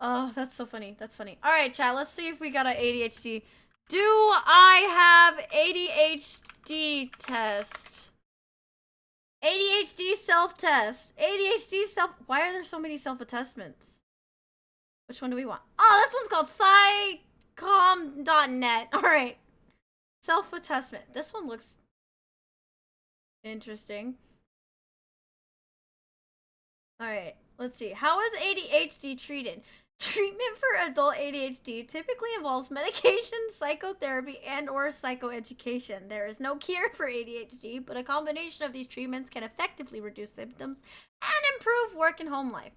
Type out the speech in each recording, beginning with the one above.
Oh, that's so funny. That's funny. All right, chat. Let's see if we got an ADHD. Do I have ADHD test? ADHD self-test. ADHD self... Why are there so many self-attestments? Which one do we want? Oh, this one's called psycom.net. All right. Self-attestment. This one looks interesting. All right. Let's see. How is ADHD treated? Treatment for adult ADHD typically involves medication, psychotherapy, and/or psychoeducation. There is no cure for ADHD, but a combination of these treatments can effectively reduce symptoms and improve work and home life.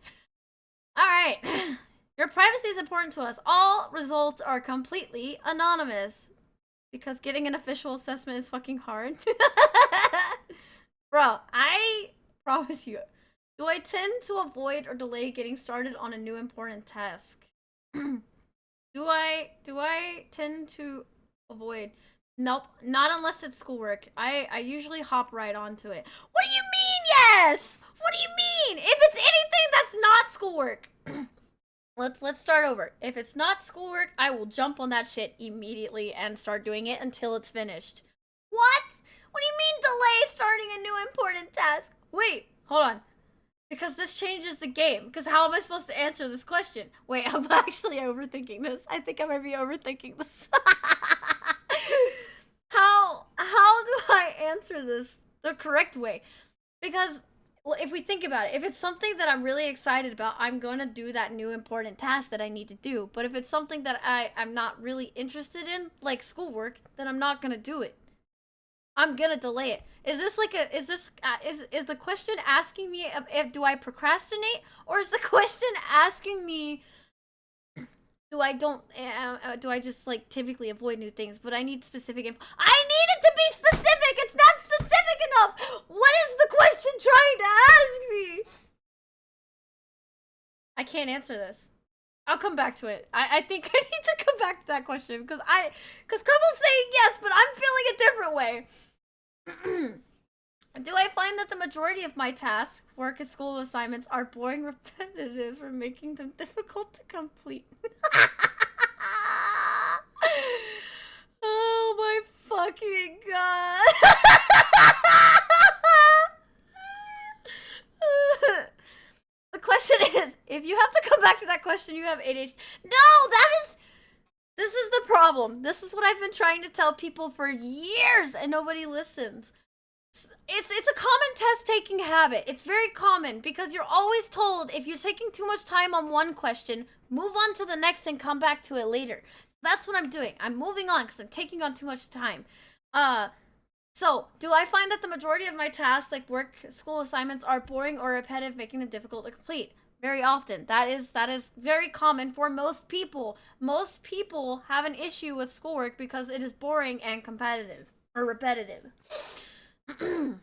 All right. Your privacy is important to us. All results are completely anonymous because getting an official assessment is fucking hard. Bro, I promise you. Do I tend to avoid or delay getting started on a new important task? do I tend to avoid? Nope, not unless it's schoolwork. I usually hop right onto it. What do you mean, yes? What do you mean? If it's anything that's not schoolwork. Let's start over. If it's not schoolwork, I will jump on that shit immediately and start doing it until it's finished. What? What do you mean delay starting a new important task? Wait, hold on. Because this changes the game. Because how am I supposed to answer this question? Wait, I'm actually overthinking this. I think I might be overthinking this. How do I answer this the correct way? Because if we think about it, if it's something that I'm really excited about, I'm going to do that new important task that I need to do. But if it's something that I'm not really interested in, like schoolwork, then I'm not going to do it. I'm gonna delay it. Is this like a, is the question asking me if do I procrastinate, or is the question asking me do I just like typically avoid new things, but I need specific info? I need it to be specific. It's not specific enough. What is the question trying to ask me? I can't answer this. I'll come back to it. I think I need to come back to that question because Crumble's saying yes, but I'm feeling a different way. Do I find that the majority of my tasks, work, and school assignments are boring, repetitive, or making them difficult to complete? Oh my fucking god. The question is, if you have to come back to that question, you have ADHD. No, this is the problem. This is what I've been trying to tell people for years, and nobody listens. It's a common test-taking habit. It's very common because you're always told if you're taking too much time on one question, move on to the next and come back to it later. So that's what I'm doing. I'm moving on because I'm taking on too much time. So, do I find that the majority of my tasks, like work, school assignments, are boring or repetitive, making them difficult to complete? Very often. That is very common for most people. Most people have an issue with schoolwork because it is boring and competitive or repetitive. Do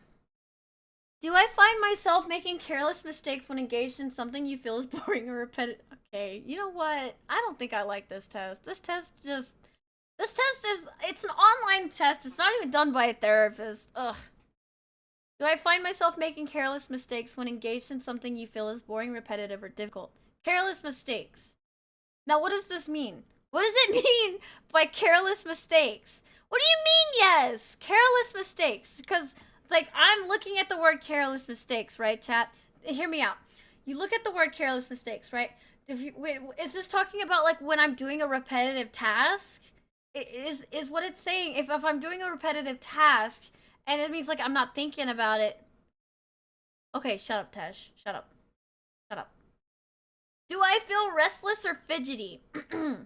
I find myself making careless mistakes when engaged in something you feel is boring or repetitive? Okay, you know what? I don't think I like this test. This test is, it's an online test. It's not even done by a therapist. Ugh. Do I find myself making careless mistakes when engaged in something you feel is boring, repetitive, or difficult? Careless mistakes. Now, what does this mean? What does it mean by careless mistakes? What do you mean, yes? Careless mistakes. Because, like, I'm looking at the word careless mistakes, right, chat? Hear me out. You look at the word careless mistakes, right? Wait, is this talking about, like, when I'm doing a repetitive task? Is what it's saying. If I'm doing a repetitive task, and it means, like, I'm not thinking about it. Okay, shut up, Tesh. Shut up. Shut up. Do I feel restless or fidgety? These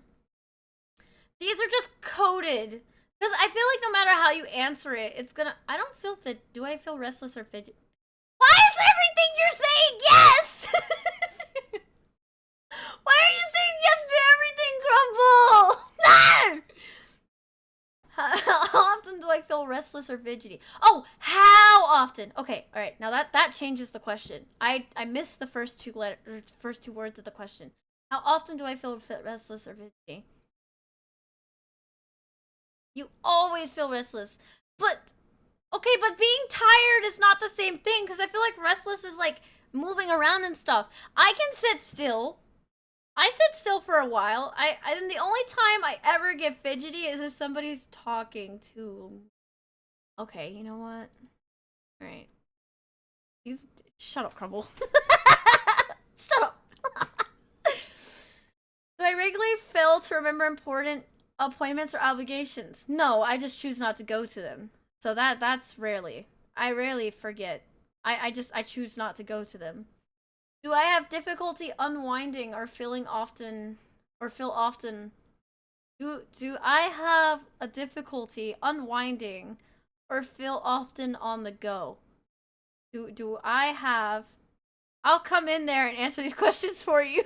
are just coded. Because I feel like no matter how you answer it, it's gonna... I don't feel do I feel restless or fidgety? Why is everything you're saying yes? Why are you saying yes to everything, Grumble? No! How often do I feel restless or fidgety? Oh, how often? Okay, all right. Now that changes the question. I missed the first two words of the question. How often do I feel restless or fidgety? You always feel restless. But okay, but being tired is not the same thing because I feel like restless is like moving around and stuff. I can sit still. I sit still for a while. And the only time I ever get fidgety is if somebody's talking to. Okay, you know what? All right. Shut up, Crumble. Shut up. Do I regularly fail to remember important appointments or obligations? No, I just choose not to go to them. So that's rarely. I rarely forget. I choose not to go to them. Do I have difficulty unwinding or feeling often or feel often? Do I have a difficulty unwinding or feel often on the go? Do I have... I'll come in there and answer these questions for you.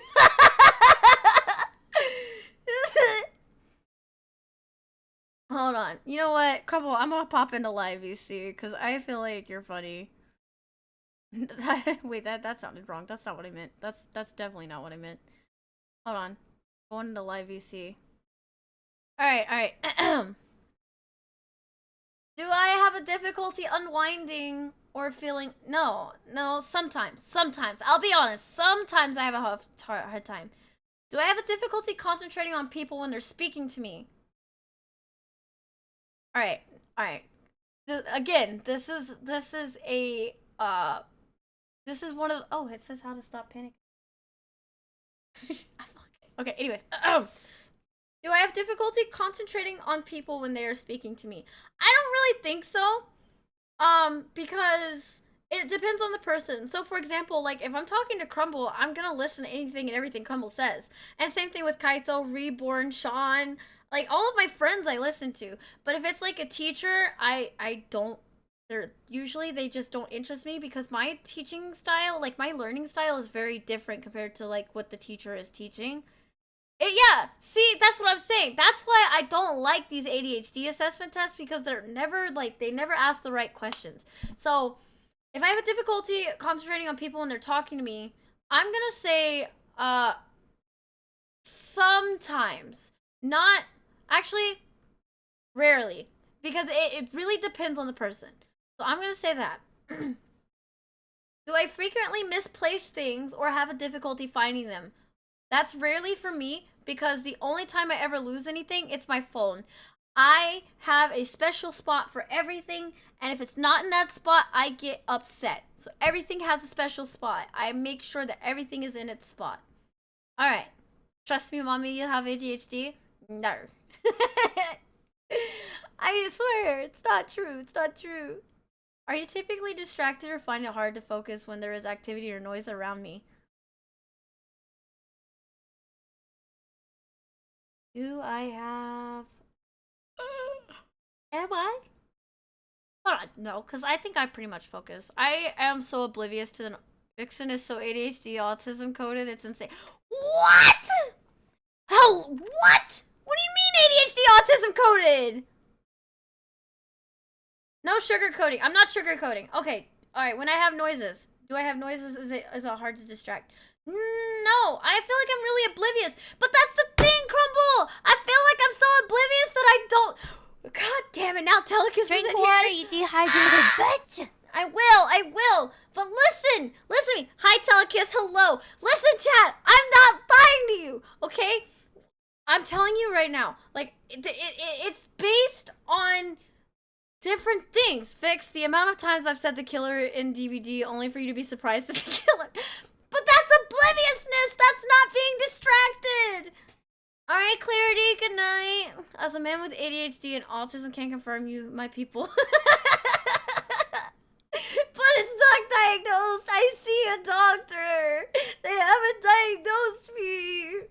Hold on. You know what? Crumble, I'm gonna pop into live VC because I feel like you're funny. Wait, that sounded wrong. That's not what I meant. That's definitely not what I meant. Hold on. Going into live VC. Alright. Do I have a difficulty unwinding or feeling... No, sometimes. I'll be honest. Sometimes I have a hard time. Do I have a difficulty concentrating on people when they're speaking to me? Alright. Again, this is a... This is one of the... Oh, it says how to stop panicking. Okay, anyways. Do I have difficulty concentrating on people when they are speaking to me? I don't really think so. Because it depends on the person. So, for example, like, if I'm talking to Crumble, I'm gonna listen to anything and everything Crumble says. And same thing with Kaito, Reborn, Sean. Like, all of my friends I listen to. But if it's, like, a teacher, I don't... Usually they just don't interest me because my teaching style, like, my learning style is very different compared to, like, what the teacher is teaching. Yeah, see, that's what I'm saying. That's why I don't like these ADHD assessment tests because they're never, like, they never ask the right questions. So, if I have a difficulty concentrating on people when they're talking to me, I'm gonna say, sometimes. Not, actually, rarely. Because it really depends on the person. So, I'm gonna say that. Do I frequently misplace things or have a difficulty finding them? That's rarely for me because the only time I ever lose anything, it's my phone. I have a special spot for everything, and if it's not in that spot, I get upset. So everything has a special spot. I make sure that everything is in its spot. Alright. Trust me, mommy, you have ADHD? No. I swear, it's not true. It's not true. Are you typically distracted or find it hard to focus when there is activity or noise around me? Do I have... Am I? Hold on, no, because I think I pretty much focus. I am so oblivious to the... Vixen is so ADHD autism coded, it's insane. What? How? What? What do you mean ADHD autism coded? No sugarcoating. I'm not sugarcoating. Okay, alright, when I have noises. Do I have noises? Is it hard to distract? No, I feel like I'm really oblivious. But that's the thing, Crumble! I feel like I'm so oblivious that I don't... God damn it, now Telecus isn't here. Drink water, you dehydrated bitch! I will. But listen to me. Hi, Telecus, hello. Listen, chat, I'm not lying to you, okay? I'm telling you right now, like, it's based on different things. Fix the amount of times I've said the killer in DVD only for you to be surprised at the killer. But that's obliviousness! That's not being distracted! Alright, Clarity, good night. As a man with ADHD and autism can confirm you, my people. But it's not diagnosed! I see a doctor! They haven't diagnosed me!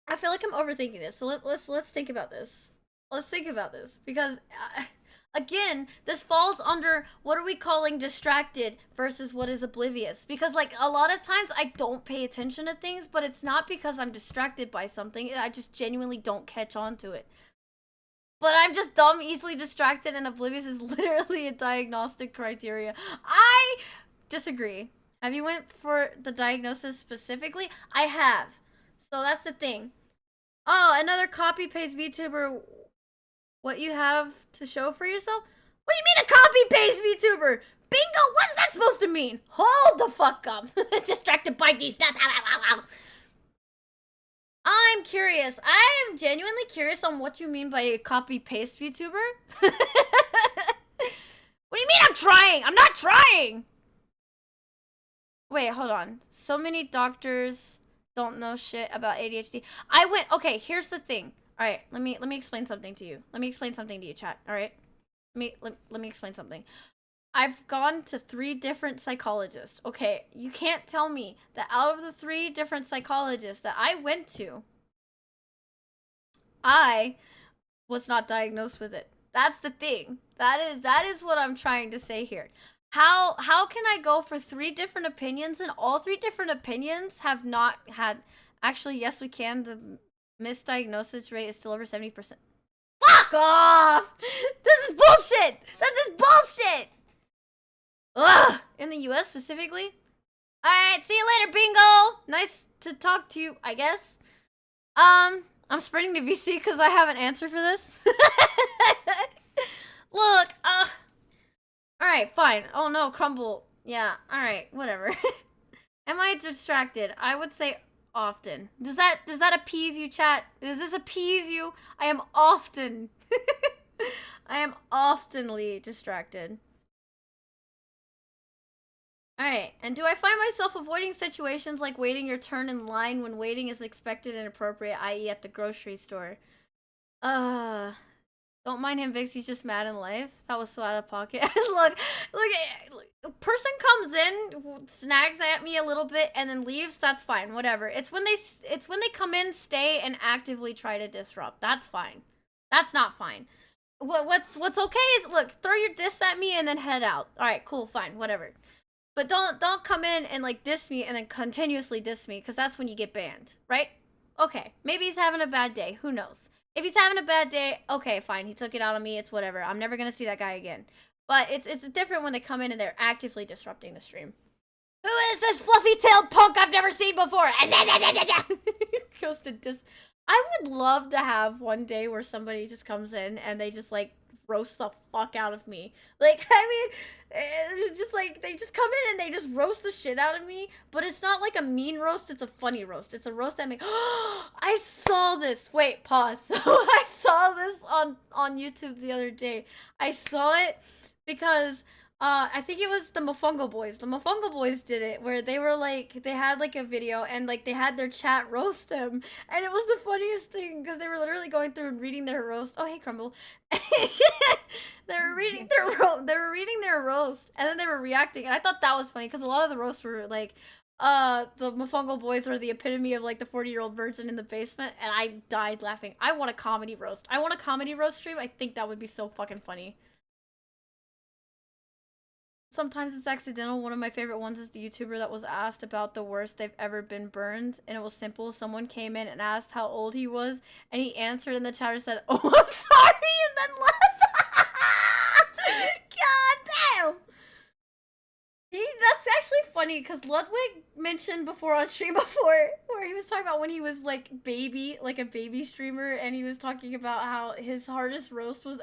I feel like I'm overthinking this, so let's think about this. Let's think about this, because... again, this falls under what are we calling distracted versus what is oblivious. Because, like, a lot of times I don't pay attention to things, but it's not because I'm distracted by something. I just genuinely don't catch on to it. But I'm just dumb, easily distracted, and oblivious is literally a diagnostic criteria. I disagree. Have you went for the diagnosis specifically? I have. So that's the thing. Oh, another copy-paste VTuber... What you have to show for yourself? What do you mean a copy-paste VTuber? Bingo! What's that supposed to mean? Hold the fuck up. Distracted by these. I'm curious. I am genuinely curious on what you mean by a copy-paste VTuber. What do you mean I'm trying? I'm not trying! Wait, hold on. So many doctors don't know shit about ADHD. Okay, here's the thing. Alright, let me explain something to you. Let me explain something to you, chat. Alright? Let me explain something. I've gone to 3 different psychologists. Okay, you can't tell me that out of the 3 different psychologists that I went to, I was not diagnosed with it. That's the thing. That is what I'm trying to say here. How can I go for 3 different opinions and all 3 different opinions have not had... Actually, yes, we can. The misdiagnosis rate is still over 70%. Fuck off! This is bullshit! This is bullshit! Ugh! In the US specifically? Alright, see you later, Bingo! Nice to talk to you, I guess. I'm sprinting to VC because I have an answer for this. Look, alright, fine. Oh no, Crumble. Yeah, alright, whatever. Am I distracted? I would say often. Does that appease you, chat? Does this appease you? I am often. I am oftenly distracted. Alright, and do I find myself avoiding situations like waiting your turn in line when waiting is expected and appropriate, i.e. at the grocery store? Don't mind him, Vix, he's just mad in life. That was so out of pocket. look, a person comes in, snags at me a little bit, and then leaves, that's fine, whatever. It's when they come in, stay, and actively try to disrupt. That's fine. That's not fine. What's okay is, look, throw your diss at me and then head out. Alright, cool, fine, whatever. But don't come in and like diss me and then continuously diss me, because that's when you get banned, right? Okay, maybe he's having a bad day, who knows? If he's having a bad day, okay, fine, he took it out on me, it's whatever. I'm never gonna see that guy again. But it's different when they come in and they're actively disrupting the stream. Who is this fluffy-tailed punk I've never seen before? Goes to dis... I would love to have one day where somebody just comes in and they just like roast the fuck out of me. Like, I mean, it's just like, they just come in and they just roast the shit out of me, but it's not like a mean roast, it's a funny roast. It's a roast that makes, I saw this. Wait, pause. So I saw this on YouTube the other day. I saw it because I think it was the Mofongo Boys. The Mofongo Boys did it, where they were like, they had like a video and like they had their chat roast them, and it was the funniest thing because they were literally going through and reading their roast. Oh hey Crumble. They were reading their roast, and then they were reacting, and I thought that was funny because a lot of the roasts were like, the Mofongo Boys were the epitome of like the 40-year-old virgin in the basement, and I died laughing. I want a comedy roast. I want a comedy roast stream. I think that would be so fucking funny. Sometimes it's accidental. One of my favorite ones is the YouTuber that was asked about the worst they've ever been burned, and it was simple. Someone came in and asked how old he was, and he answered in the chat and said, "Oh, I'm sorry," and then left. God damn! That's actually funny, because Ludwig mentioned before on stream before, where he was talking about when he was like a baby streamer, and he was talking about how his hardest roast was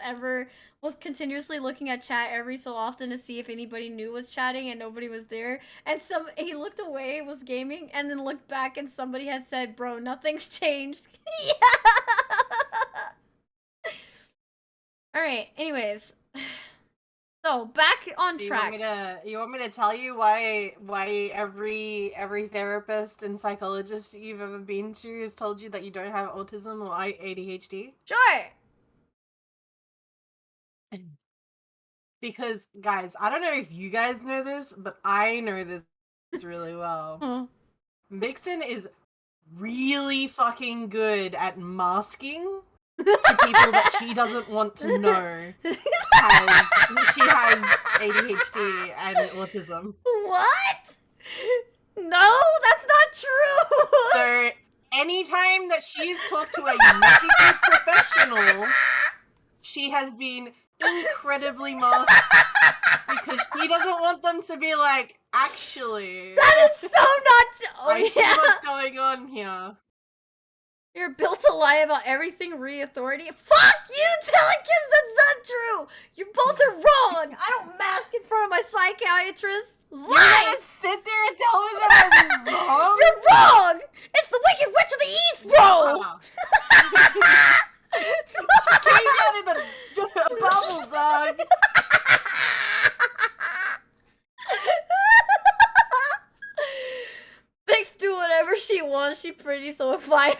continuously looking at chat every so often to see if anybody new was chatting and nobody was there, and he looked away, was gaming, and then looked back and somebody had said, "Bro, nothing's changed." Yeah. Alright, anyways. So, back on track. You want me to tell you why every therapist and psychologist you've ever been to has told you that you don't have autism or ADHD? Sure. Because, guys, I don't know if you guys know this, but I know this really well. Vixen is really fucking good at masking to people that she doesn't want to know she has ADHD and autism. What? No, that's not true! So, anytime that she's talked to a medical professional, she has been incredibly masked because she doesn't want them to be like, actually, that is so not I see what's going on here. You're built to lie about everything re-authority. Fuck you, Telecus, that's not true! You both are wrong! I don't mask in front of my psychiatrist. You're gonna sit there and tell me that I'm wrong? You're wrong! It's the Wicked Witch of the East, bro! Yeah. She came out in a bubble, dog. Vix do whatever she wants. She pretty, so fine.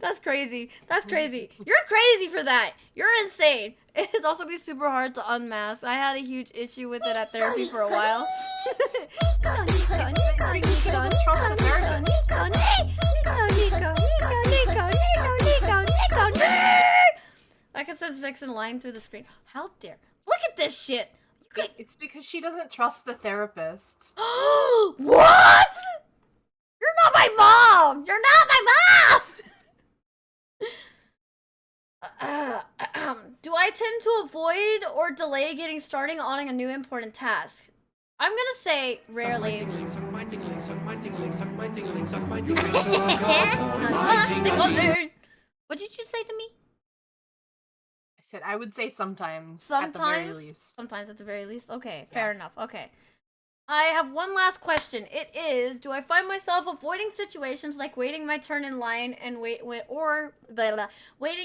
That's crazy. That's crazy. You're crazy for that. You're insane. It's also be super hard to unmask. I had a huge issue with it at therapy for a while. She doesn't trust the therapist. I can sense Vixen lying through the screen. How dare? Look at this shit. It's because she doesn't trust the therapist. What? You're not my mom. You're not my mom. Do I tend to avoid or delay getting started on a new important task? I'm gonna say rarely. What did you say to me? I said I would say sometimes. Sometimes? At the very least. Sometimes at the very least. Okay, Yeah. fair enough. Okay. I have one last question. It is, do I find myself avoiding situations like waiting my turn in line and waiting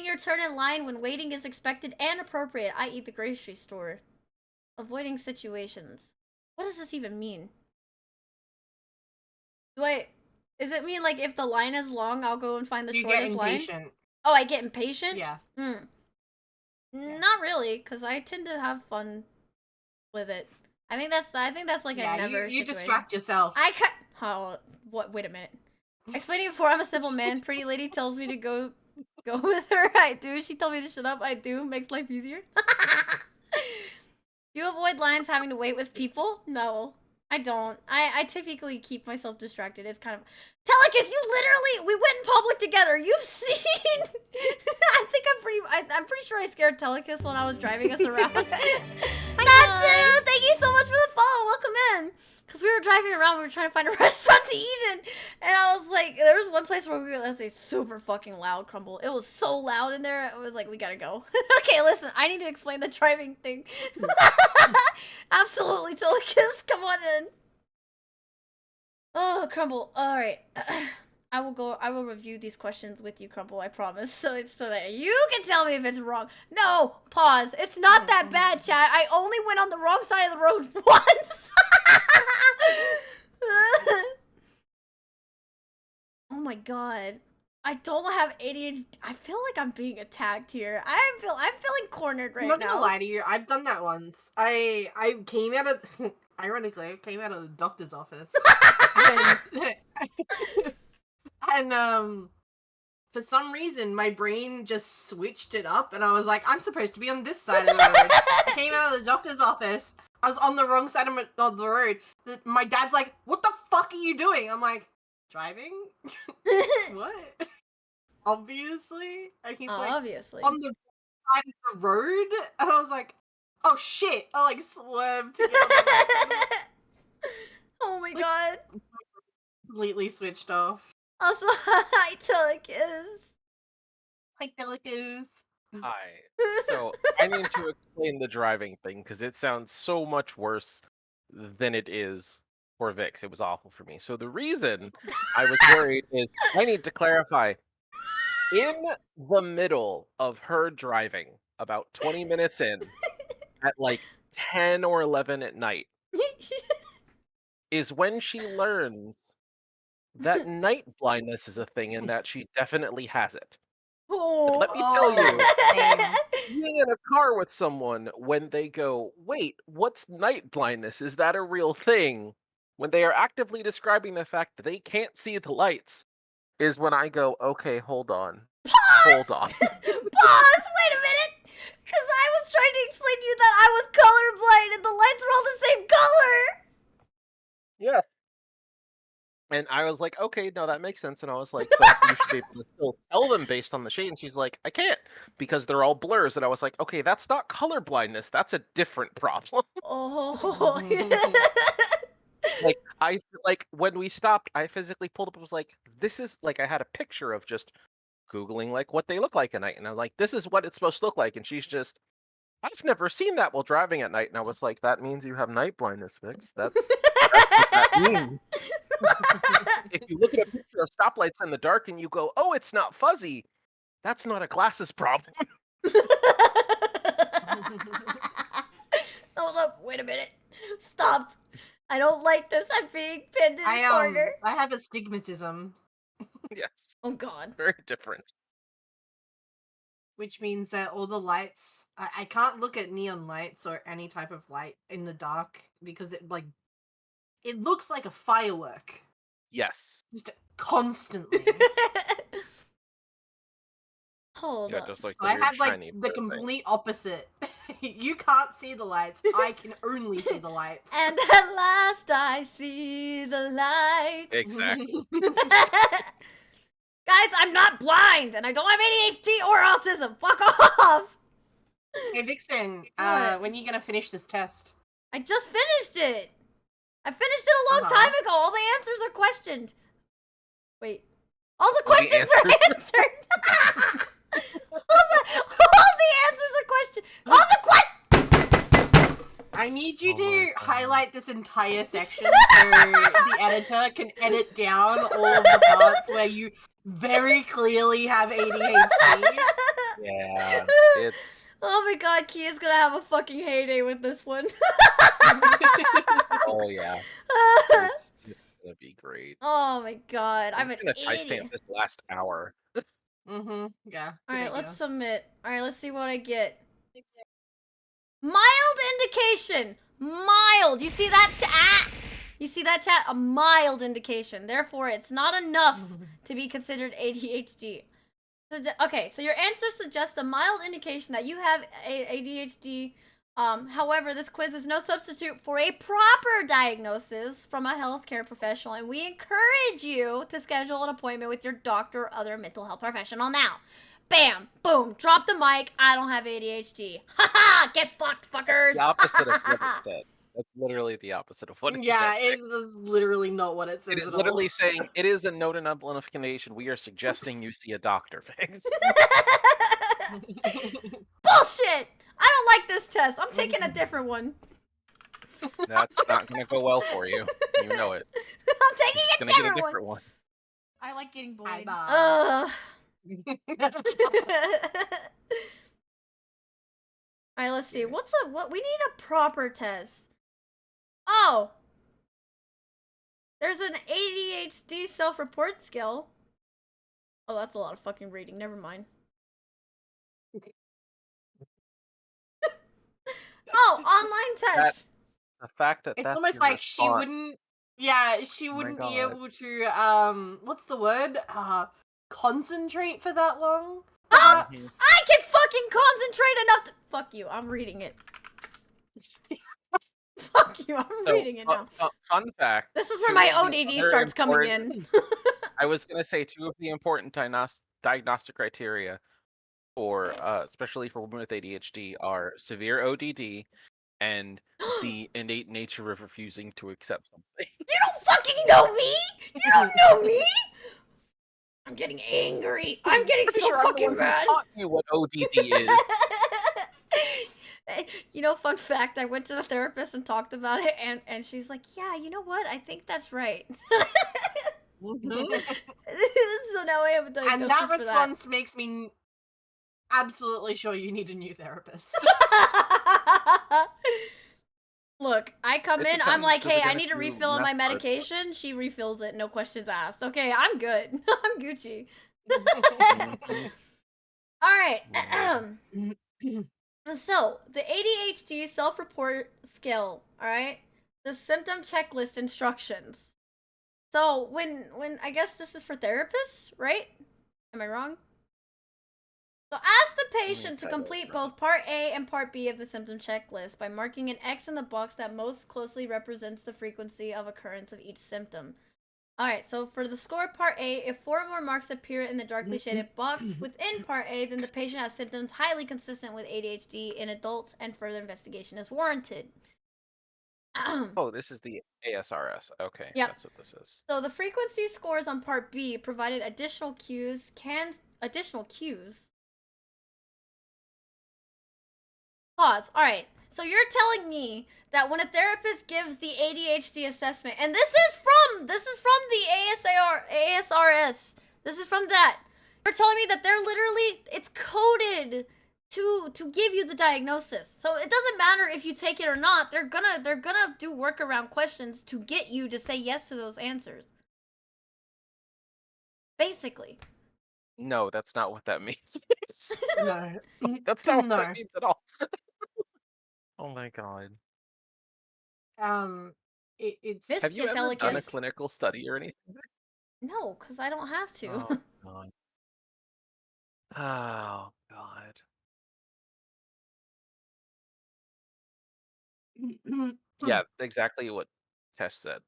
your turn in line when waiting is expected and appropriate, i.e. the grocery store? Avoiding situations. What does this even mean? Does it mean like if the line is long, I'll go and find the You shortest get line? impatient. Oh, I get impatient? Yeah. Not really, because I tend to have fun with it. I think that's like a never you situation. distract yourself. What? Wait a minute. Explaining before, I'm a simple man. Pretty lady tells me to go with her. I do. She told me to shut up. I do. Makes life easier. Do you avoid lines having to wait with people? No, I don't. I typically keep myself distracted. It's kind of Telecus. We went in public together. You've seen. I'm pretty sure I scared Telecus when I was driving us around. Natsu, thank you so much for the follow. Welcome in. Because we were driving around, we were trying to find a restaurant to eat in, and I was like, there was one place where we were, let's say, super fucking loud, Crumble. It was so loud in there, it was like, we gotta go. Okay, listen, I need to explain the driving thing. Absolutely, Telecus, come on in. Oh, Crumble, alright. I will review these questions with you, Crumble, I promise, so that you can tell me if it's wrong. No, pause. It's not that bad, chat. I only went on the wrong side of the road once. Oh my god. I don't have ADHD. I feel like I'm being attacked here. I'm feeling cornered right now. I'm not gonna lie to you. I've done that once. I came out of ironically, I came out of the doctor's office. and for some reason my brain just switched it up and I was like, I'm supposed to be on this side of the road. I came out of the doctor's office. I was on the wrong side of the road. My dad's like, what the fuck are you doing? I'm like, driving? What? Obviously. And he's like, obviously. on the side of the road? And I was like, oh shit. I like swerved to get on the right side. Oh my god. Completely switched off. Also, hi, Telecus. Hi, Telecus. Hi. So, I need to explain the driving thing, because it sounds so much worse than it is for Vix. It was awful for me. So the reason I was worried is, I need to clarify, in the middle of her driving, about 20 minutes in, at like 10 or 11 at night, is when she learns that night blindness is a thing and that she definitely has it. But let me tell you, being in a car with someone when they go, wait, what's night blindness? Is that a real thing? When they are actively describing the fact that they can't see the lights, is when I go, okay, hold on. Hold on. Pause! Wait a minute! Because I was trying to explain to you that I was colorblind and the lights were all the same color! Yeah. And I was like, okay, no, that makes sense. And I was like, but you should be able to still tell them based on the shade. And she's like, I can't, because they're all blurs. And I was like, okay, that's not color blindness. That's a different problem. Oh, Like when we stopped, I physically pulled up and was like, this is like, I had a picture of just Googling like what they look like at night. And I'm like, this is what it's supposed to look like. And she's just, I've never seen that while driving at night. And I was like, that means you have night blindness, Vix. That's what that means. If you look at a picture of stoplights in the dark and you go, "Oh, it's not fuzzy," that's not a glasses problem. Hold up, wait a minute. Stop. I don't like this. I'm being pinned in a corner. I have astigmatism, Yes, Oh god. very different. which means that all the lights, I can't look at neon lights or any type of light in the dark because it looks like a firework Yes. just constantly. Hold Yeah, up. just like So the I weird have like shiny the blur thing. complete opposite. You can't see the lights. I can only see the lights. And at last I see the light. Exactly. Guys, I'm not blind and I don't have ADHD or autism. Fuck off. Hey Vixen, What? when are you gonna finish this test? I just finished it. I finished it a long time ago. All the answers are questioned. Wait. All the questions are answered. all the answers are questioned. All the I need you Oh my to God. highlight this entire section so the editor can edit down all of the parts where you very clearly have ADHD. Yeah, it's Oh my god, Kia's gonna have a fucking heyday with this one. oh yeah, it's gonna be great. Oh my god, I'm I'm an gonna idiot. timestamp this last hour. Yeah. Alright, let's submit. Alright, let's see what I get. Mild indication! Mild! You see that chat? You see that chat? A mild indication. Therefore, it's not enough to be considered ADHD. Okay, so your answers suggest a mild indication that you have ADHD. However, this quiz is no substitute for a proper diagnosis from a healthcare professional, and we encourage you to schedule an appointment with your doctor or other mental health professional now. Bam! Boom! Drop the mic. I don't have ADHD. Haha! Get fucked, fuckers! The opposite of what it said. That's literally the opposite of what it Yeah, said. it is literally not what it says It is at literally saying it is a note and amplification. We are suggesting you see a doctor. Thanks. all. Bullshit! I don't like this test. I'm taking a different one. That's not gonna go well for you. You know it. I'm You're taking just a gonna get a different one. different one. I like getting Bye bullied. bye. Alright, let's see. What we need a proper test. Oh! There's an ADHD self-report skill. Oh, that's a lot of fucking reading. Never mind. Oh, online test. The fact that It's that's almost your like she response- wouldn't. Yeah, she Oh my wouldn't be God. able to. What's the word? Concentrate for that long. Oh, Perhaps. I can fucking concentrate enough to. Fuck you. I'm reading it. Fuck you. I'm So, reading it now. fun fact. This is where two my of the ODD other starts coming important- in. I was gonna say 2 of the important diagnostic criteria for, especially for women with ADHD, are severe ODD and the innate nature of refusing to accept something. You don't fucking know me! You don't know me! I'm getting angry. I'm getting so Sure, I'm the fucking one who mad. taught you what ODD is. You know, fun fact, I went to the therapist and talked about it, and she's like, yeah, you know what? I think that's right. Mhm. So now I have a diagnosis And that for response makes me absolutely sure you need a new therapist. that. Look, I come It in, I'm depends, like, 'cause hey, I again, need if a you refill on my mess hard, medication. She refills it, no questions asked. Okay, I'm good. I'm Gucci. Mhm. Alright. Mhm. So, the ADHD self-report skill, alright? The symptom checklist instructions. So, when I guess this is for therapists, right? Am I wrong? So, ask the patient to tell you complete what's both Part A and Part B of the symptom checklist by marking an X in the box that most closely represents the frequency of occurrence of each symptom. Alright, so for the score Part A, if 4 or more marks appear in the darkly shaded box within Part A, then the patient has symptoms highly consistent with ADHD in adults and further investigation is warranted. Oh, this is the ASRS. Okay, Yep. that's what this is. So the frequency scores on Part B provided additional cues. Pause. Alright. So you're telling me that when a therapist gives the ADHD assessment, and this is from the ASRS. This is from that. You're telling me that they're literally, it's coded to give you the diagnosis. So it doesn't matter if you take it or not. They're gonna do workaround questions to get you to say yes to those answers. Basically. No, that's not what that means. No. That's not what No. that means at all. Oh my god. It's Miss Have you ever done a Satellicus. clinical study or anything? No, because I don't have to. Oh god. Oh god. Yeah, exactly what Tesh said.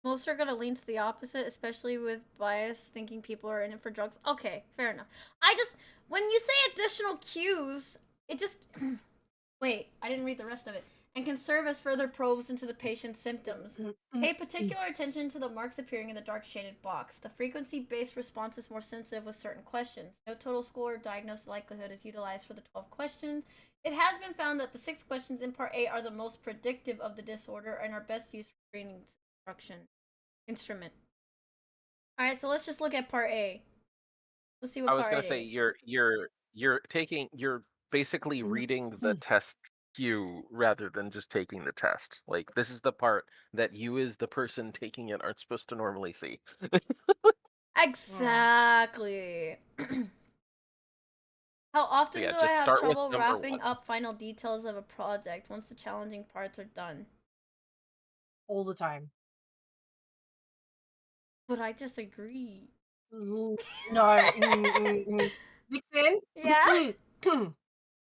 Most are gonna lean to the opposite, especially with bias, thinking people are in it for drugs. Okay, fair enough. When you say additional cues, it just. Wait, I didn't read the rest of it. And can serve as further probes into the patient's symptoms. Pay particular attention to the marks appearing in the dark shaded box. The frequency-based response is more sensitive with certain questions. No total score or diagnosed likelihood is utilized for the 12 questions. It has been found that the 6 questions in Part A are the most predictive of the disorder and are best used for screening instrument. Alright, so let's just look at Part A. Let's see what I was Part gonna A say is. you're basically reading the test cue rather than just taking the test. Like this is the part that you as the person taking it aren't supposed to normally see. Exactly. How often yeah, do I just have start with trouble number wrapping 1. up final details of a project once the challenging parts are done? all the time. But I disagree. No. Vixen? Yeah?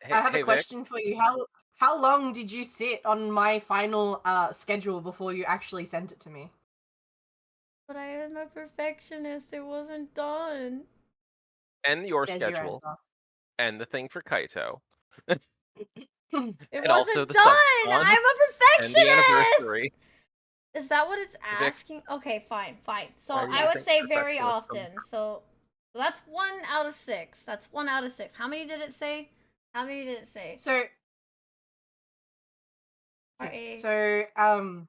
I have a Hey Vic, question for you. How long did you sit on my final schedule before you actually sent it to me? But I am a perfectionist. It wasn't done. and your There's your schedule, answer. and the thing for Kaito, It and also wasn't the done! subathon, I'm a and the perfectionist! anniversary. Is that what it's Vic, asking? Okay, fine. So why do I you would think say very perfectionists come? often. So that's 1 out of 6. That's 1 out of 6. How many did it say? How many did it say? So R-A so 4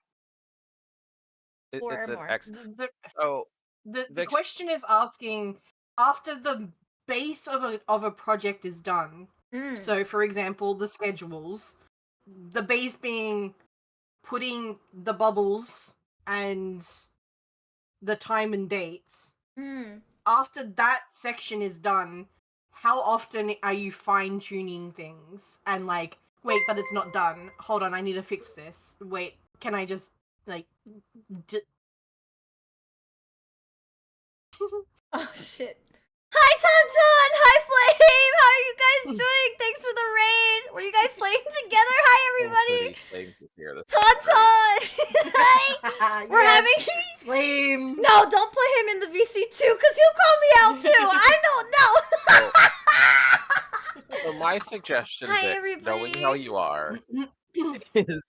It's or an more. X. Oh, the Vic, question is asking after the base of a project is done. Mm. So for example, the schedules, the base being putting the bubbles and the time and dates. Mm. After that section is done, how often are you fine tuning things and like, wait, but it's not done. Hold on, I need to fix this. Wait, can I just like Oh shit. Hi Tonton! Hi Flame! How are you guys doing? Thanks for the raid! Were you guys playing together? Hi everybody! things here. Tonton! Hi! We're Yes, having Flame. No, don't put him in the VC2 because he'll call me out too. I don't know. So my suggestion, Hi, Vix, everybody. knowing how you are, is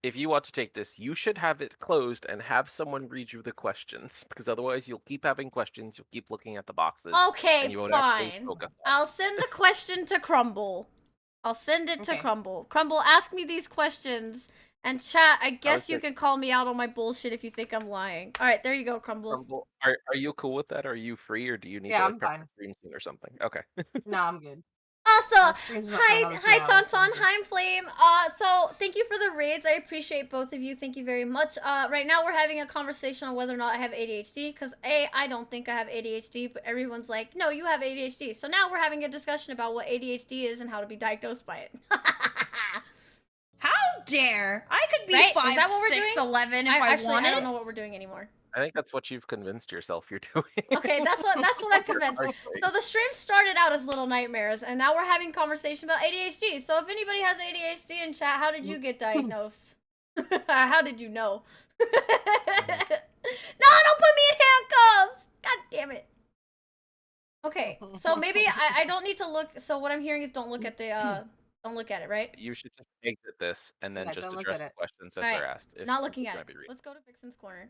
if you want to take this, you should have it closed and have someone read you the questions, because otherwise you'll keep having questions, you'll keep looking at the boxes, Okay, and you won't actually fine. focus on I'll send the question to Crumble. I'll send it to Okay. Crumble. Crumble, ask me these questions. And chat, I guess was you it- can call me out on my bullshit if you think I'm lying. Alright, there you go, Crumble. Rumble. Are you cool with that? Are you free, or do you need Yeah, to I'm prep fine. your stream soon or something? Okay. No, I'm good. Also, My stream's not for another 2 hi hours, so I'm Tonton, good. hi Flame. So thank you for the raids. I appreciate both of you. Thank you very much. Right now we're having a conversation on whether or not I have ADHD. Cause I don't think I have ADHD, but everyone's like, no, you have ADHD. So now we're having a discussion about what ADHD is and how to be diagnosed by it. How dare! I could be Right? Is 5, that what we're 6, doing? 11 if I Actually, wanted. I don't know what we're doing anymore. I think that's what you've convinced yourself you're doing. Okay, that's what I've convinced. So the stream started out as Little Nightmares, and now we're having conversation about ADHD. So if anybody has ADHD in chat, how did you get diagnosed? How did you know? No, don't put me in handcuffs! God damn it. Okay, so maybe I don't need to look. So what I'm hearing is don't look at the don't look at it, right? You should just exit this and then Yeah, just don't look address at the it. questions as All they're right, asked. If not if looking it's at gonna it. be read. Let's go to Vixen's corner.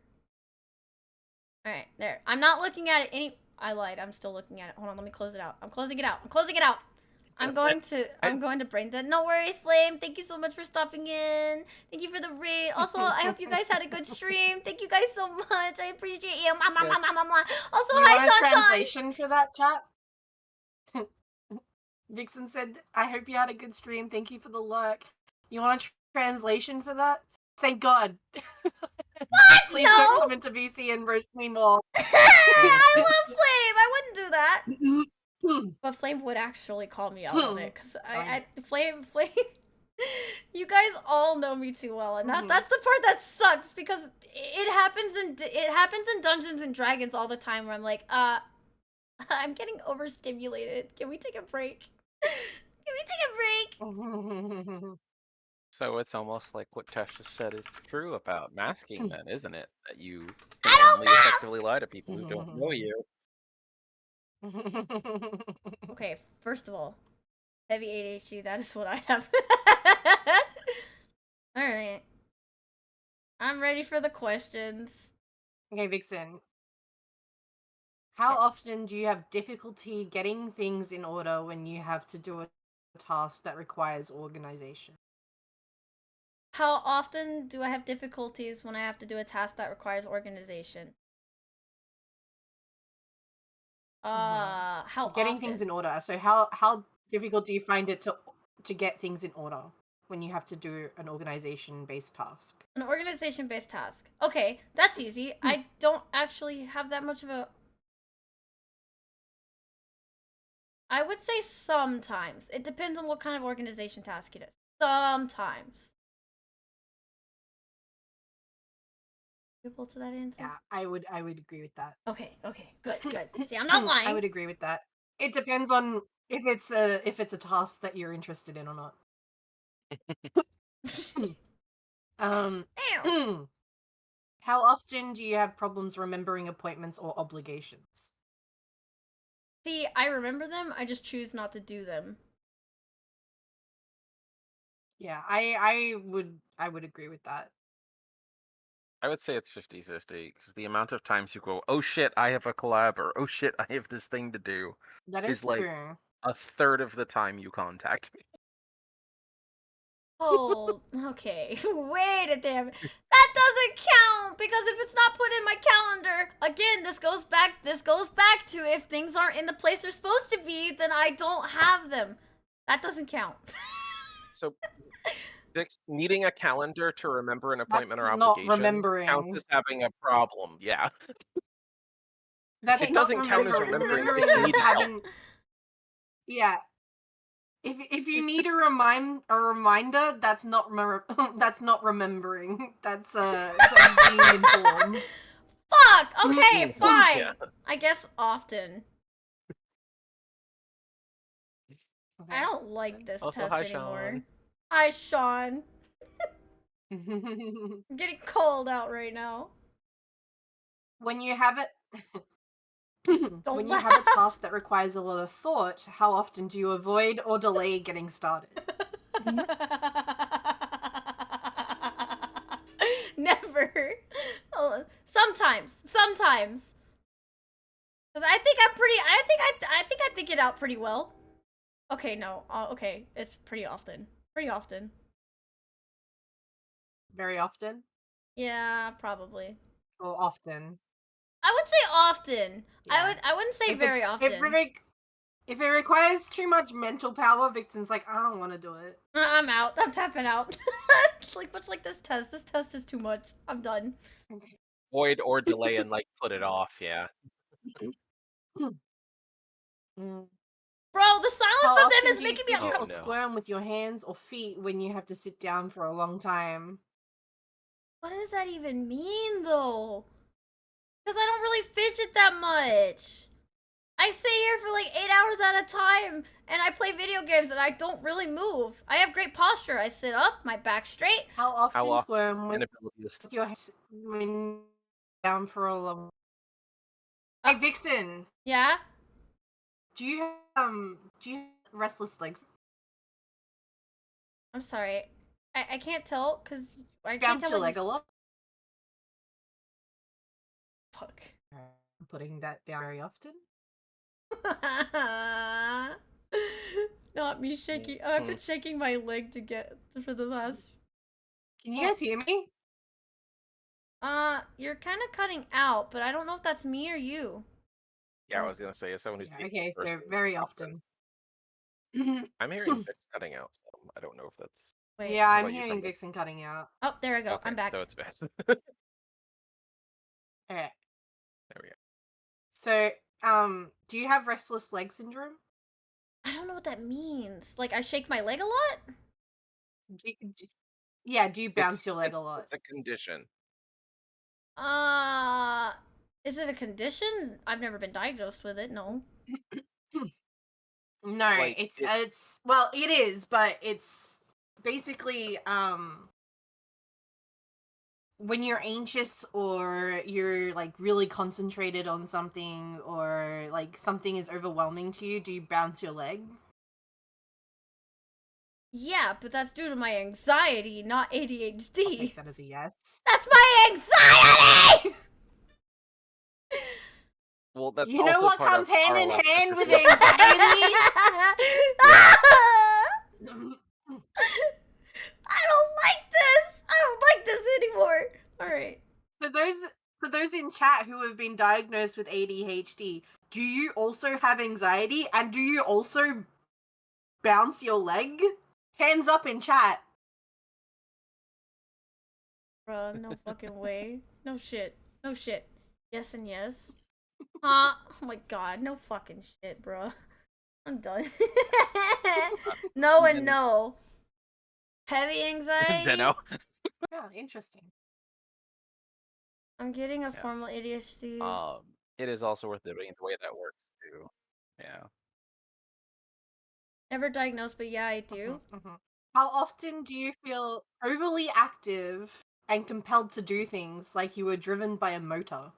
All right, there. I'm not looking at it I lied. I'm still looking at it. Hold on, let me close it out. I'm closing it out. I'm closing it out. I'm going to brain dead. No worries, Flame. Thank you so much for stopping in. Thank you for the raid. Also, I hope you guys had a good stream. Thank you guys so much. I appreciate you. Mwah, mwah, mwah, mwah, mwah. Also, You hi, want a Tauntaun. translation for that, chat? Vixen said, I hope you had a good stream. Thank you for the luck. You want a translation for that? Thank God. What? Please No. don't come into BC and roast me more. I love Flame. I wouldn't do that. But Flame would actually call me out on it, because Flame, you guys all know me too well, and that's the part that sucks, because it happens in Dungeons and Dragons all the time, where I'm like, I'm getting overstimulated. Can we take a break? Can we take a break? So it's almost like what Tesh just said is true about masking, then, isn't it? That you I can don't only mask! effectively lie to people who don't know you. Okay, first of all, heavy ADHD, that is what I have. Alright. I'm ready for the questions. Okay, Vixen. How often do you have difficulty getting things in order when you have to do a task that requires organization? How often do I have difficulties when I have to do a task that requires organization? How Getting often? things in order. So how difficult do you find it to get things in order when you have to do an organization-based task? An organization-based task. Okay, that's easy. I don't actually have that much of a... I would say sometimes. It depends on what kind of organization task it is. Sometimes. Agreeable to that answer? Yeah, I would agree with that. Okay, good. See, I'm not lying. I would agree with that. It depends on if it's a task that you're interested in or not. Damn. How often do you have problems remembering appointments or obligations? See, I remember them, I just choose not to do them. Yeah, I would agree with that. I would say it's 50-50, because the amount of times you go, oh shit, I have a collab, or oh shit, I have this thing to do, That is is like true. a third of the time you contact me. Oh, okay. Wait a damn. That doesn't count, because if it's not put in my calendar, again, this goes back to if things aren't in the place they're supposed to be, then I don't have them. That doesn't count. So, needing a calendar to remember an appointment or not obligation counts remembering. as having a problem, yeah. That's It not doesn't count as remembering if you remembering need is help. having. Yeah. If you need a reminder, that's not that's not remembering. That's being informed. Fuck! Okay, fine. Yeah. I guess often. I don't like this Also, test hi, anymore. Sean. Hi, Sean. I'm getting cold out right now. When you have it Don't when you laugh. have a task that requires a lot of thought, how often do you avoid or delay getting started? Never. Oh, sometimes. Cause I think I'm pretty. I think I think it out pretty well. Okay, no. Okay, it's pretty often. Pretty often. Very often? Yeah, probably. Or often? I would say often. Yeah. I wouldn't say very often. If it requires too much mental power, Victon's like, I don't want to do it. I'm out. I'm tapping out. Like much like this test. This test is too much. I'm done. Void or delay and like put it off, yeah. Bro, the silence How from often them is do you making me fidget or uncomfortable. squirm with your hands or feet when you have to sit down for a long time? What does that even mean, though? Because I don't really fidget that much. I sit here for like 8 hours at a time, and I play video games, and I don't really move. I have great posture. I sit up, my back straight. How often often squirm with inability to your hands when you're down for a long? Hey, Vixen, Yeah? do you have restless legs? I'm sorry. I can't tell, because I can't Bounce tell your what leg you... a lot? Fuck. I'm putting that down very often. Not me shaking. I've been shaking my leg to get for the last. Can you guys hear me? You're kind of cutting out, but I don't know if that's me or you. Yeah, I was gonna say, as someone who's Yeah, taking okay, it so personally, very often. I'm hearing Vic's cutting out, so I don't know if that's. Wait. Yeah, What I'm about you, hearing Crumble? Vixen cutting out. Oh, there I go. Okay, I'm back. so it's best. Okay. There we go. So, do you have restless leg syndrome? I don't know what that means. Like I shake my leg a lot? Yeah, do you bounce It's your leg a lot? it's a condition. Uh, is it a condition? I've never been diagnosed with it. No. No, Like, it's well, it is, but it's basically when you're anxious or you're like really concentrated on something or like something is overwhelming to you, do you bounce your leg? Yeah, but that's due to my anxiety, not I'll ADHD. take that as a yes. That's my anxiety! Well, that's You know also what part comes of hand our in left hand with dystrophy. anxiety? I don't like this! I don't like this anymore! Alright. For those in chat who have been diagnosed with ADHD, do you also have anxiety and do you also bounce your leg? Hands up in chat. Bruh, no fucking way. No shit. No shit. Yes and yes. Huh? Oh my god, no fucking shit, bruh. I'm done. No and no. Heavy anxiety? Zeno. Yeah, interesting. I'm getting a Yeah. formal ADHD. It is also worth noting the way that works too. Yeah. Never diagnosed, but yeah, I do. How often do you feel overly active and compelled to do things like you were driven by a motor?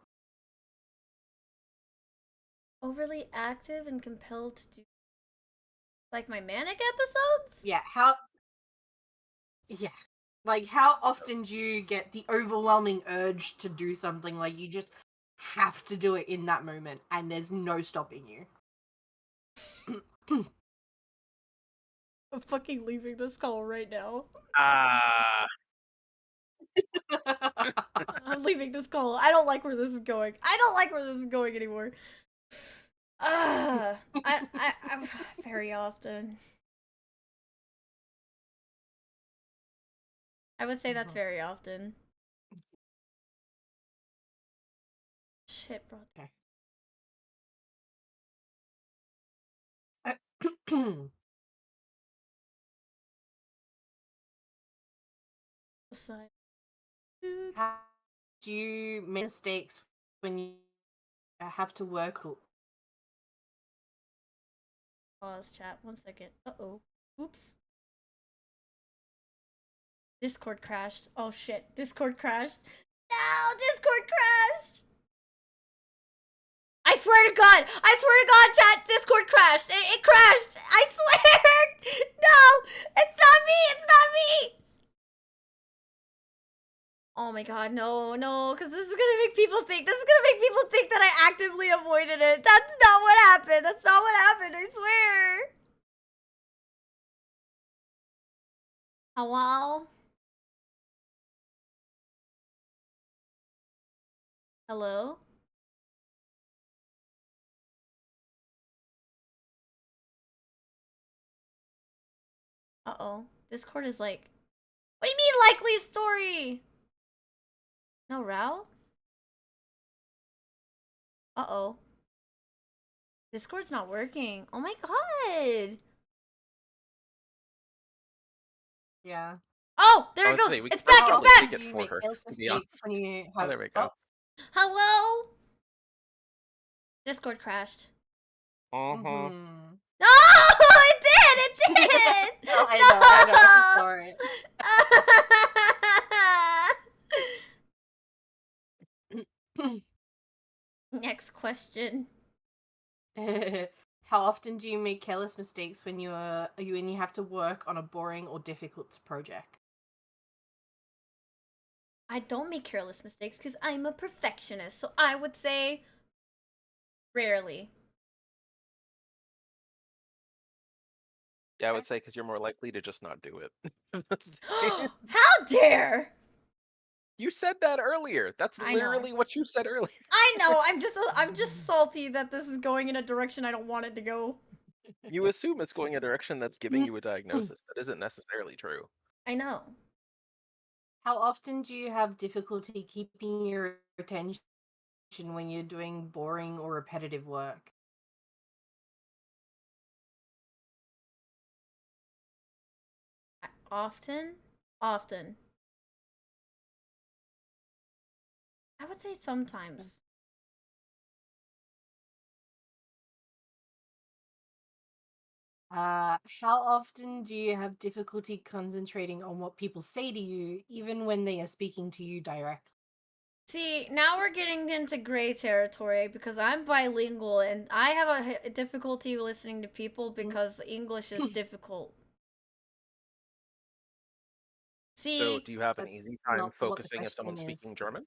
Overly active and compelled to do. Like my manic episodes? Yeah, like how often do you get the overwhelming urge to do something like you just have to do it in that moment and there's no stopping you? I'm fucking leaving this call right now. Ah. I'm leaving this call. I don't like where this is going. I don't like where this is going anymore. I very often. I would say that's very often. Shit, bro. Aside. How do you make mistakes when you have to work? Pause chat. 1 second. Uh-oh. Oops. Discord crashed. Oh shit. Discord crashed. No! Discord crashed! I swear to God! I swear to God, chat! Discord crashed! It crashed! I swear! No! It's not me! It's not me! Oh my god, no, no, because this is gonna make people think. This is gonna make people think that I actively avoided it. That's not what happened. That's not what happened, I swear. Hello? Hello? Uh-oh. Discord is like, what do you mean likely story? No route? Uh-oh. Discord's not working. Oh my god. Yeah. Oh, there I it would goes. say we It's could back, probably it's take back. Do it you for make her, those to be mistakes when honest. you Oh, have? there we go. Hello? Discord crashed. Uh-huh. No, it did. It did. No, I know. I'm sorry. Next question. How often do you make careless mistakes when you have to work on a boring or difficult project? I don't make careless mistakes because I'm a perfectionist. So I would say rarely. Yeah, I would say because you're more likely to just not do it. That's the case. How dare! You said that earlier. That's I know. literally what you said earlier. I know. I'm just salty that this is going in a direction I don't want it to go. You assume it's going a direction that's giving you a diagnosis. That isn't necessarily true. I know. How often do you have difficulty keeping your attention when you're doing boring or repetitive work? Often? Often. I would say sometimes. How often do you have difficulty concentrating on what people say to you, even when they are speaking to you directly? See, now we're getting into gray territory because I'm bilingual and I have a difficulty listening to people because English is difficult. So, See, do you have an That's easy time not what the focusing if someone's question is. speaking German?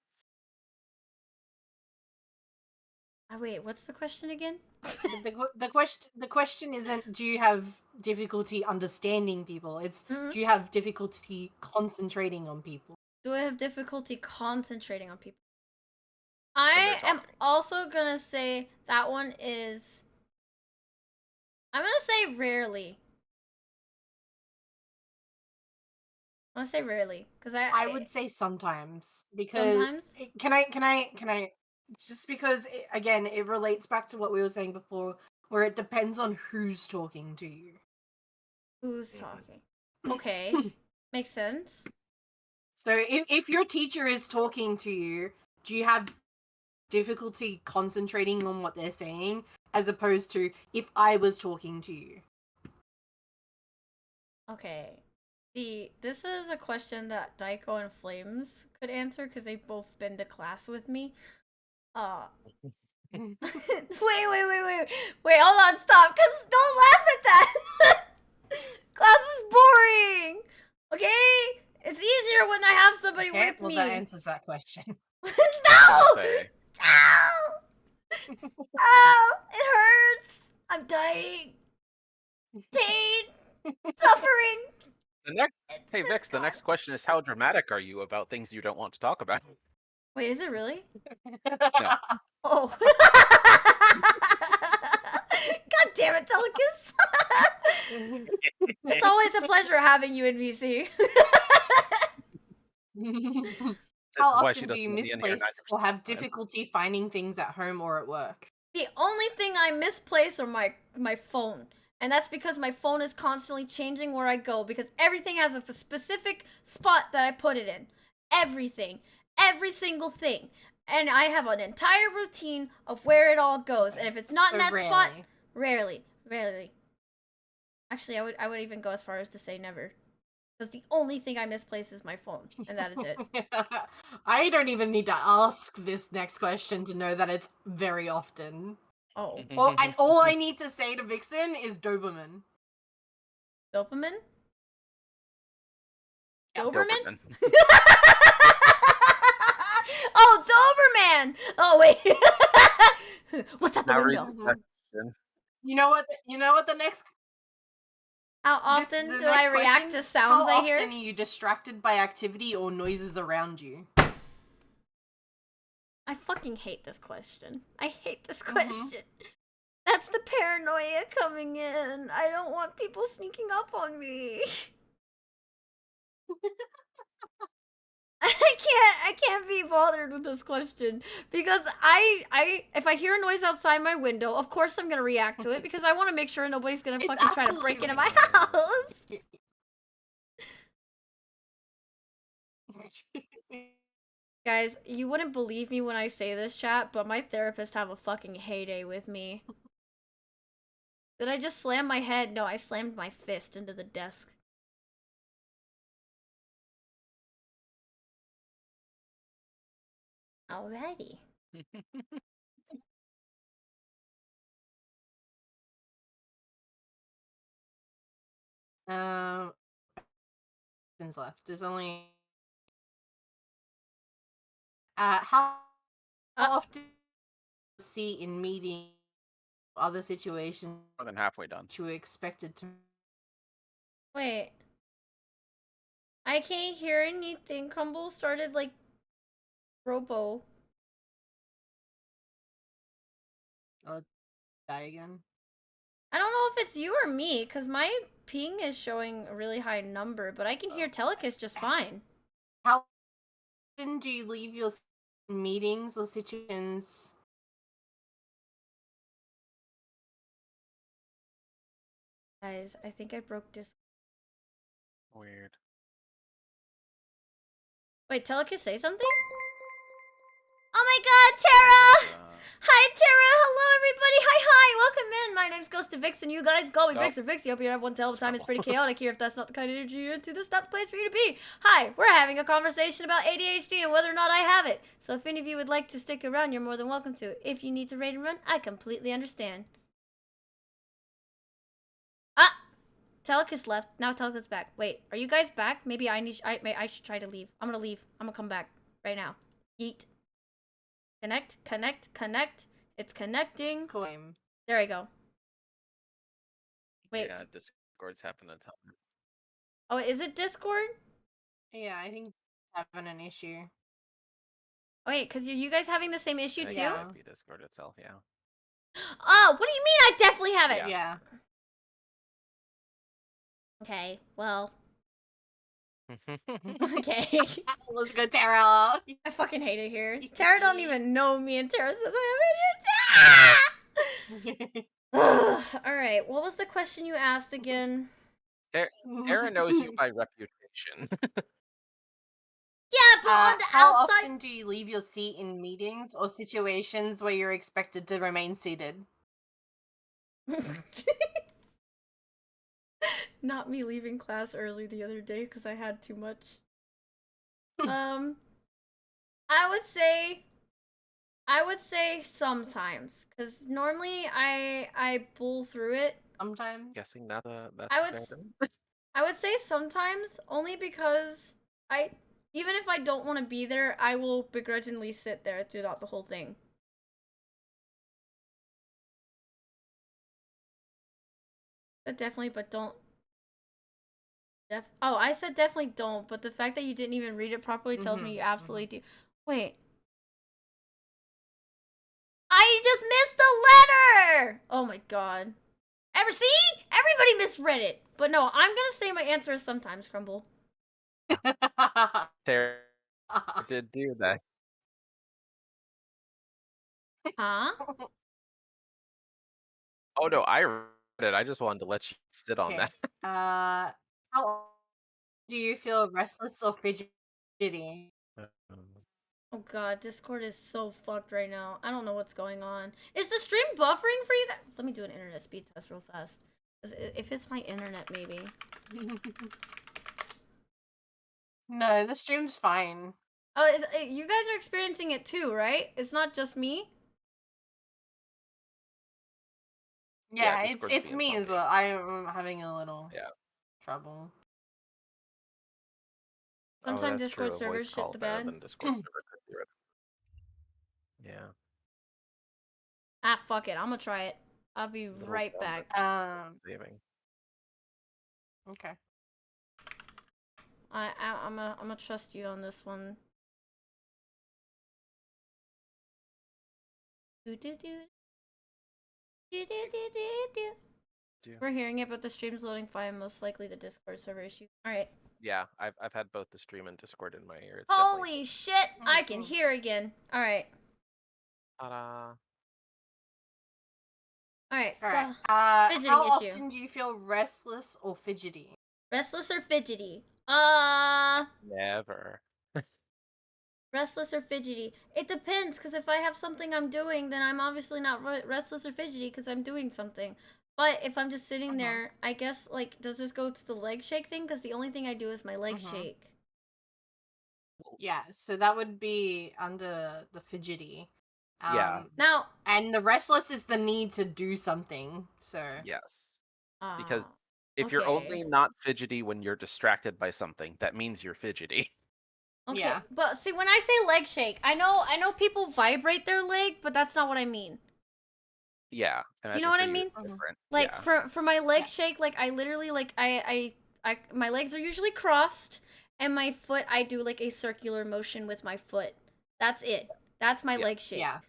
wait, what's the question again? The question isn't do you have difficulty understanding people. It's Mhm. do you have difficulty concentrating on people? Do I have difficulty concentrating on people? When I they're am talking. also gonna say that one is. I'm gonna say rarely. I'm gonna say rarely because I would say sometimes because sometimes. can I just because again it relates back to what we were saying before where it depends on who's talking to you. Who's Mhm. talking? Okay, makes sense. So if your teacher is talking to you, do you have difficulty concentrating on what they're saying as opposed to if I was talking to you? Okay. See, this is a question that Daiko and Flames could answer because they've both been to class with me. Wait, hold on, stop, cause don't laugh at that. Class is boring. Okay? It's easier when I have somebody Okay, with well me. that answers that question. I was gonna No! say. No! Oh, it hurts. I'm dying. Pain, suffering. The next, hey It's Vix, the gone. next question is how dramatic are you about things you don't want to talk about? Wait, is it really? No. Oh. God damn it, Telecus. It's always a pleasure having you in VC. This How is why she often do doesn't you want to be in here misplace 90% or have of the time. difficulty finding things at home or at work? The only thing I misplace are my phone. And that's because my phone is constantly changing where I go because everything has a specific spot that I put it in. Everything. Every single thing. And I have an entire routine of where it all goes. And if it's not in So that spot, rarely. rarely. Actually, I would even go as far as to say never. Because the only thing I misplace is my phone, and that is it. I don't even need to ask this next question to know that it's very often. Oh, And all I need to say to Vixen is Doberman. Doberman? Yep. Doberman? Doberman. Oh, Doberman! Oh wait, what's at the Now read window? the question. You know what? You know what the next How this, often the do I next react question? to sounds How I often hear? are you distracted by activity or noises around you? I fucking hate this question. I hate this Mhm. question. That's the paranoia coming in. I don't want people sneaking up on me. I can't be bothered with this question because if I hear a noise outside my window, of course I'm gonna react to it because I want to make sure nobody's gonna It's fucking try to break into my absolutely- house. Guys, you wouldn't believe me when I say this, chat, but my therapist have a fucking heyday with me. Did I just slam my head? No, I slammed my fist into the desk. Alrighty. Um, questions left. There's only how Uh, often do you see in meetings, other situations More than halfway done. you were expected to Wait. I can't hear anything. Crumble started like Robo. Oh, die again. I don't know if it's you or me, because my ping is showing a really high number, but I can hear Telecus just fine. How often do you leave your meetings or situations? Guys, I think I broke Discord. Weird. Wait, Telecus say something? Oh my god, Tara! Hi, Tara! Hello, everybody! Hi! Welcome in! My name's Ghost of Vixen. You guys call me Oh. Vix or Vixie. Hope you have one hell of a time. It's pretty chaotic here. If that's not the kind of energy you're into, this is not the place for you to be. Hi, we're having a conversation about ADHD and whether or not I have it. So if any of you would like to stick around, you're more than welcome to. If you need to raid and run, I completely understand. Ah! Telecus left. Now Telecus back. Wait, are you guys back? Maybe I should try to leave. I'm gonna leave. I'm gonna come back right now. Yeet. Connect. It's connecting. Claim. There we go. Wait. Yeah, Discord's having a time. Oh, is it Discord? Yeah, I think it's having an issue. Oh, wait, because you guys having the same issue I think too? it Yeah. might be Discord itself, yeah. Oh, what do you mean I definitely have it? Yeah. Okay, well. Okay. Let's go, Tara. I fucking hate it here. Tara don't even know me and Tara says I have ADHD. Alright, what was the question you asked again? Tara knows you by reputation. Yeah, but on the How outside. often do you leave your seat in meetings or situations where you're expected to remain seated? Not me leaving class early the other day because I had too much. I would say sometimes, because normally I pull through it. Sometimes. Guessing that's I would say sometimes, only because even if I don't want to be there, I will begrudgingly sit there throughout the whole thing. Said definitely, but don't. Oh, I said definitely don't, but the fact that you didn't even read it properly tells me you absolutely do. Wait. I just missed a letter! Oh my god. See? Everybody misread it. But no, I'm gonna say my answer is sometimes, Crumble. Tara did do that. Huh? Oh no, I read it. I just wanted to let you sit on Okay. that. How do you feel restless or fidgety? Oh god, Discord is so fucked right now. I don't know what's going on. Is the stream buffering for you guys? Let me do an internet speed test real fast. If it's my internet, maybe. No, the stream's fine. Oh, you guys are experiencing it too, right? It's not just me? Yeah, Discord's it's being me as funny. well. I'm having a little Yeah. trouble. Sometimes that's Discord true. A servers voice shit call the better bed. than Discord server could do it. Yeah. Ah, fuck it. I'm gonna try it. I'll be Little right dumb, back. but saving. Okay. I'm gonna trust you on this one. Do do do. Do do do do do. We're hearing it, but the stream's loading fine. Most likely the Discord server issue. All right. Yeah, I've had both the stream and Discord in my ear. It's Holy shit! I can cool. hear again. All right. Ta-da. All right. All So right. fidgeting How issue. often do you feel restless or fidgety? Restless or fidgety? Never. Restless or fidgety? It depends, because if I have something I'm doing, then I'm obviously not restless or fidgety because I'm doing something. But if I'm just sitting there, I guess, like, does this go to the leg shake thing? Because the only thing I do is my leg shake. Yeah, so that would be under the fidgety. Yeah. Now, and the restless is the need to do something. So Yes. Because if okay. you're only not fidgety when you're distracted by something, that means you're fidgety. Okay, yeah. but see, when I say leg shake, I know people vibrate their leg, but that's not what I mean. Yeah. You know what I mean? Different. Like yeah. for my leg shake, like I literally like I my legs are usually crossed, and my foot, I do like a circular motion with my foot. That's it. That's my Yeah. leg shake. Yeah.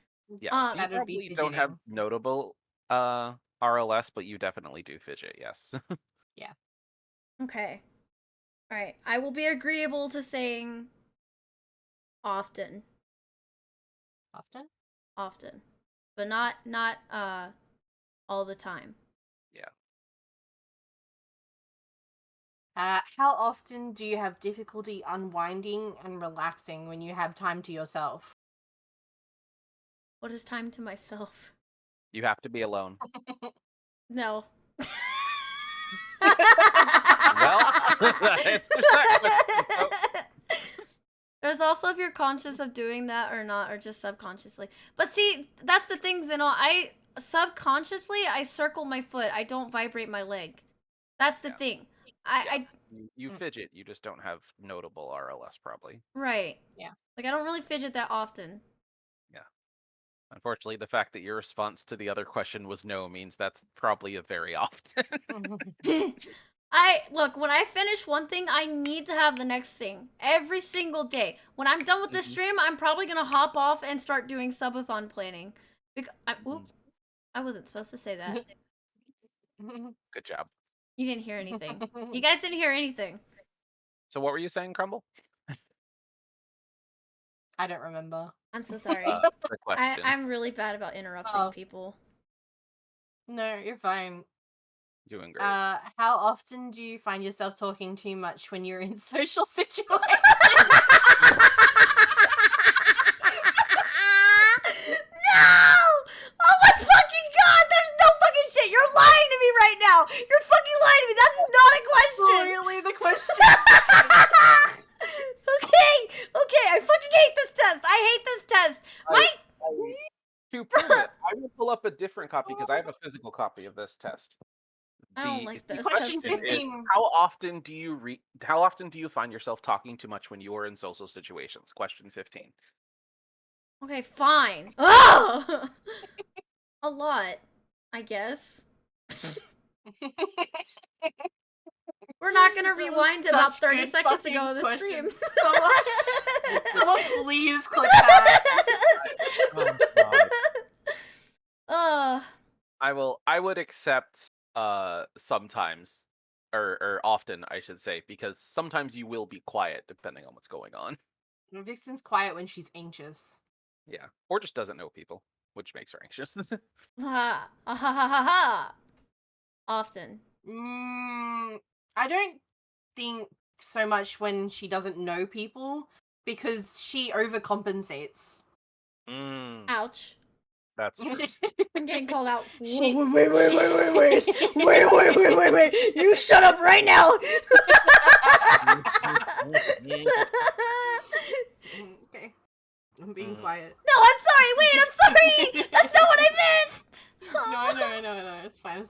Yeah, so you That would be probably don't have fidgeting. notable RLS, but you definitely do fidget, yes. Okay. All right. I will be agreeable to saying often, Often? often, but not all the time. Yeah. How often do you have difficulty unwinding and relaxing when you have time to yourself? What is time to myself? You have to be alone. No. Well, that answers that question. So, There's also if you're conscious of doing that or not, or just subconsciously. But see, that's the thing, Zeno. I subconsciously I circle my foot. I don't vibrate my leg. That's the Yeah. thing. yeah, I you fidget, you just don't have notable RLS probably. right. Yeah. Like I don't really fidget that often. Yeah. Unfortunately, the fact that your response to the other question was no means that's probably a very often. I look, when I finish one thing, I need to have the next thing every single day. When I'm done with this Mhm. stream, I'm probably gonna hop off and start doing subathon planning. Because I wasn't supposed to say that. Good job. You didn't hear anything. You guys didn't hear anything. So what were you saying, Crumble? I don't remember. I'm so sorry. The question. I'm really bad about interrupting Oh. people. No, you're fine. Doing great. How often do you find yourself talking too much when you're in social situations? No! Oh my fucking god! There's no fucking shit! You're lying to me right now! You're fucking lying to me! That's not a question! Really, the question? Okay, I fucking hate this test! I hate this test! To prove it, I will pull up a different copy because I have a physical copy of this test. I don't like this Question test anymore. 15. How often do you find yourself talking too much when you are in social situations? Question 15. Okay, fine. Oh! A lot, I guess. We're not gonna That was rewind to about such 30 good seconds ago fucking of the stream. question. Someone please click that. Oh, God. I would accept sometimes or often I should say, because sometimes you will be quiet depending on what's going on. Vixen's quiet when she's anxious. Yeah. Or just doesn't know people, which makes her anxious. Ha ha ha ha ha. Often. I don't think so much when she doesn't know people because she overcompensates. Ouch. That's true. I'm getting called out. She- Wait. You shut up right now. Okay. I'm being quiet. No, I'm sorry. Wait, I'm sorry. That's not what I meant. No, I know. It's fine.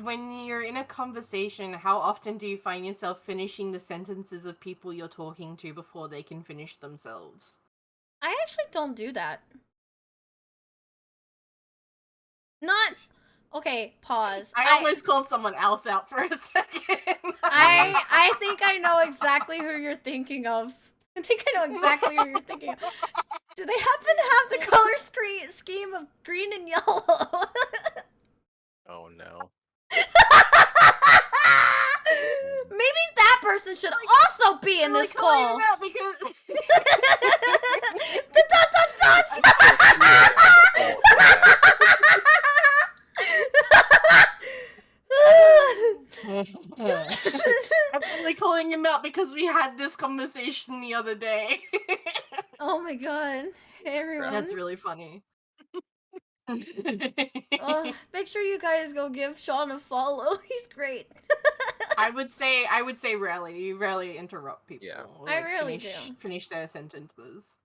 When you're in a conversation, how often do you find yourself finishing the sentences of people you're talking to before they can finish themselves? I actually don't do that. Not okay. Pause. I almost called someone else out for a second. I think I know exactly who you're thinking of. I think I know exactly who you're thinking of. Do they happen to have the color scheme of green and yellow? Oh no. Maybe that person should also be in this calling call. him out because The dots. I'm only calling him out because we had this conversation the other day. Oh my god. Hey everyone. That's really funny. Make sure you guys go give Sean a follow. He's great. I would say rarely. You rarely interrupt people. Yeah. Or, I rarely finish their sentences.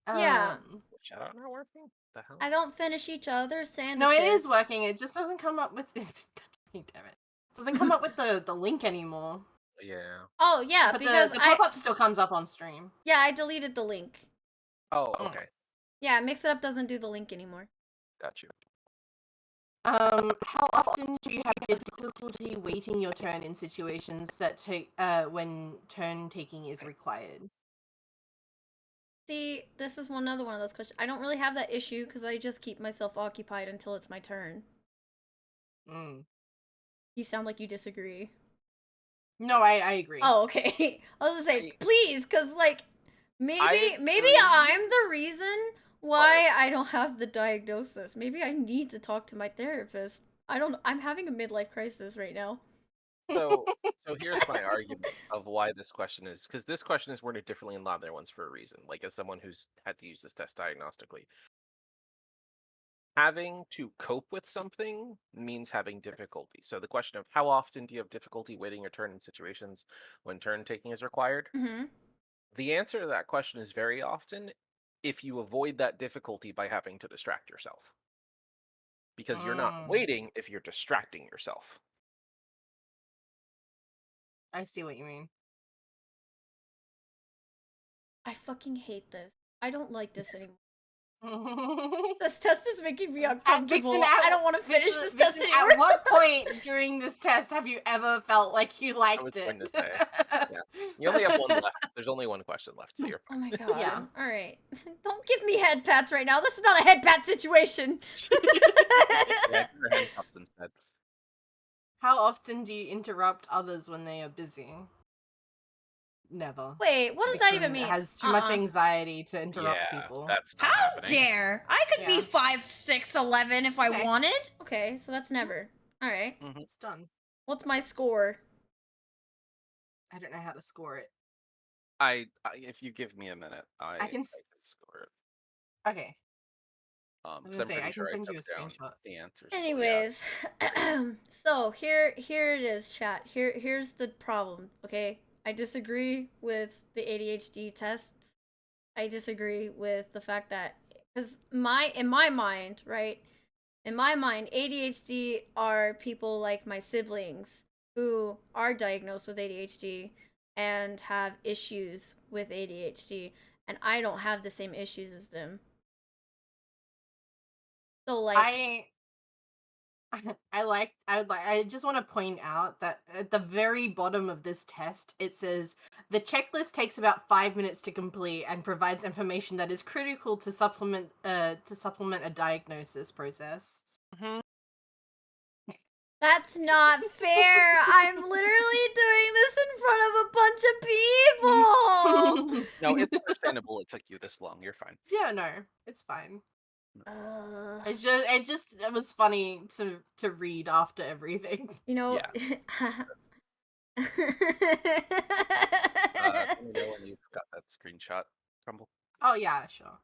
Yeah. Shout out not working? The hell? I don't finish each other's sandwiches. No, it is working. It just doesn't come up with this. Damn it! It doesn't come up with the link anymore. Yeah. Oh yeah, But because the pop up still comes up on stream. yeah, I deleted the link. Oh, okay. Yeah, Mix It Up doesn't do the link anymore. Got you. How often do you have difficulty waiting your turn in situations that take when turn taking is required? See, this is another one of those questions. I don't really have that issue because I just keep myself occupied until it's my turn. Mm. You sound like you disagree. No, I agree. Oh, okay. I was gonna say, please, because like maybe agree. I'm the reason why I don't have the diagnosis. Maybe I need to talk to my therapist. I'm having a midlife crisis right now. So here's my argument of why this question is, because this question is worded differently in a lot of their ones for a reason. Like, as someone who's had to use this test diagnostically, having to cope with something means having difficulty. So the question of how often do you have difficulty waiting your turn in situations when turn taking is required? Mm-hmm. The answer to that question is very often if you avoid that difficulty by having to distract yourself. Because you're not Mm, waiting if you're distracting yourself. I see what you mean. I fucking hate this. I don't like this anymore. At This test is making me Vixen, uncomfortable. I don't want to finish this test Vixen, anymore. at what point during this test have you ever felt like you I was liked going to it? say, yeah. You only have one left. There's only one question left, so you're Oh fine. my god. Yeah. Alright. Don't give me head pats right now. This is not a head pat situation. Yeah, give her handcuffs instead. How often do you interrupt others when they are busy? Never. Wait, what does that Vixen even mean? has too much anxiety to interrupt Yeah, people. that's not How happening. dare! I could Yeah. be 5, 6, 11 if I Okay. wanted. Okay, so that's never. Alright. It's done. What's my score? I don't know how to score it. I if you give me a minute, I can score it. Okay. I was 'Cause gonna I'm say, pretty I can sure I send you a took down screenshot. the answers. Anyways, so here it is, chat. Here's the problem, okay? I disagree with the ADHD tests. I disagree with the fact that because in my mind, right? In my mind, ADHD are people like my siblings who are diagnosed with ADHD and have issues with ADHD, and I don't have the same issues as them. So like I just want to point out that at the very bottom of this test it says the checklist takes about 5 minutes to complete and provides information that is critical to supplement a diagnosis process. Mhm. that's not fair. I'm literally doing this in front of a bunch of people. No, it's understandable it took you this long. You're fine. Yeah, no, it's fine. Uh, It was funny to read after everything. you know, Let me know when you've got that screenshot, Crumble. Oh yeah, sure.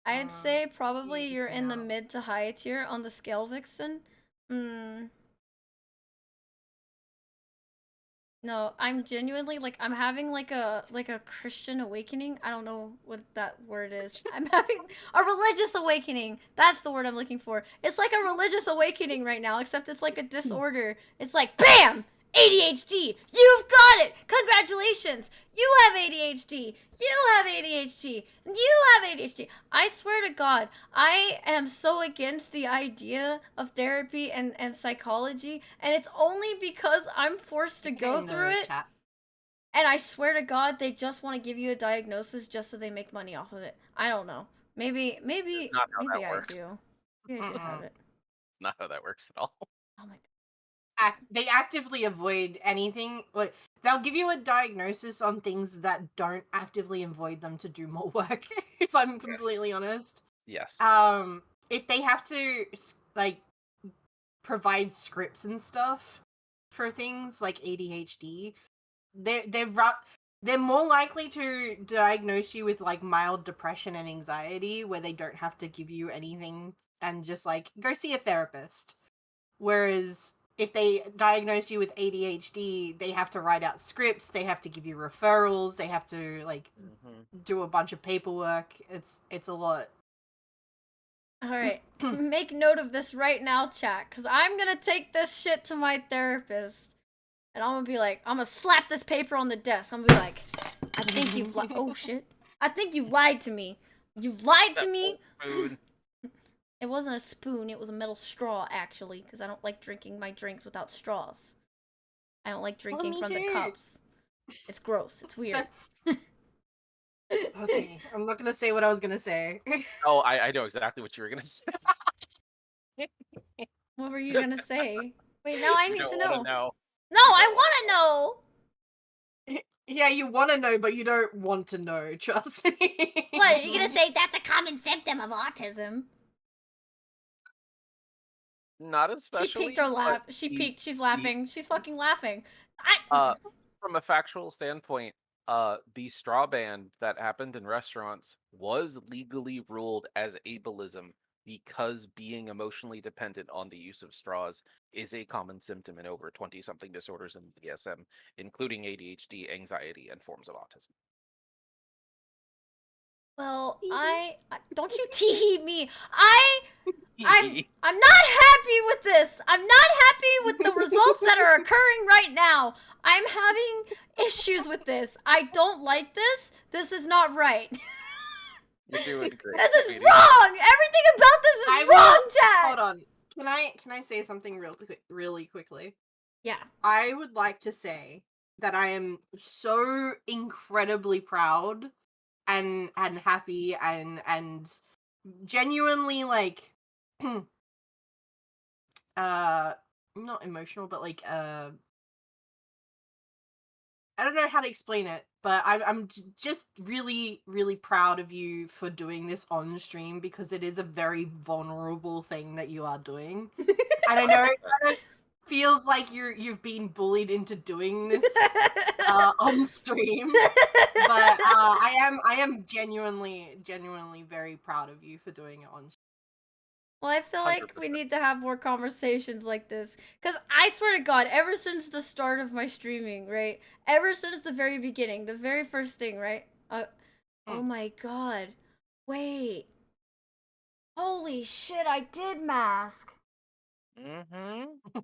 I'd say Yeah, probably just you're in the now. mid to high tier on the scale, Vixen. No, I'm genuinely like I'm having like a Christian awakening. I don't know what that word is. I'm having a religious awakening. That's the word I'm looking for. It's like a religious awakening right now, except it's like a disorder. It's like BAM! ADHD. You've got it. Congratulations. You have ADHD. You have ADHD. You have ADHD. I swear to God, I am so against the idea of therapy and psychology, and it's only because I'm forced to go In the through it. chat. And I swear to God, they just want to give you a diagnosis just so they make money off of it. I don't know. Maybe not how that I works. do. Maybe I do have it. It's not how that works at all. Oh my God. They actively avoid anything. Like they'll give you a diagnosis on things that don't actively avoid them to do more work. If I'm completely honest. Yes. If they have to like provide scripts and stuff for things like ADHD, they're more likely to diagnose you with like mild depression and anxiety, where they don't have to give you anything and just like go see a therapist. Whereas if they diagnose you with ADHD, they have to write out scripts, they have to give you referrals, they have to like do a bunch of paperwork. It's a lot. Alright. Make note of this right now, chat, because I'm gonna take this shit to my therapist. And I'm gonna be like, I'm gonna slap this paper on the desk. I'm gonna be like, I think you've oh shit. I think you've lied to me. You've lied to me. Food. It wasn't a spoon, it was a metal straw, actually, because I don't like drinking my drinks without straws. I don't like Well, drinking me from the too. cups. It's gross. It's weird. That's okay. I'm not gonna say what I was gonna say. Oh, I know exactly what you were gonna say. What were you gonna say? Wait, now I You need to don't want to know. know. No, You I don't wanna want to know. Yeah, you want to know, but you don't want to know. Trust me. What, are you gonna say that's a common symptom of autism? Not She peeked especially, her but laugh. She the peeked. She's the laughing. She's fucking laughing. I. from a factual standpoint, the straw ban that happened in restaurants was legally ruled as ableism because being emotionally dependent on the use of straws is a common symptom in over 20 something disorders in the DSM, including ADHD, anxiety, and forms of autism. Well, don't you tee me. I'm not happy with this. I'm not happy with the results that are occurring right now. I'm having issues with this. I don't like this. This is not right. You're doing great. This is sweetie. wrong. Everything about this is I wrong, will- Chad. Hold on. Can I say something really quickly? Yeah. I would like to say that I am so incredibly proud and happy and genuinely like not emotional but like I don't know how to explain it, but just really proud of you for doing this on stream because it is a very vulnerable thing that you are doing. And I know it kind of feels like you've been bullied into doing this on stream, but I am genuinely very proud of you for doing it on stream. Well, I feel like we 100%. need to have more conversations like this. Because I swear to God, ever since the start of my streaming, right? Ever since the very beginning, the very first thing, right? Oh my God. Wait. Holy shit, I did mask. Mm-hmm.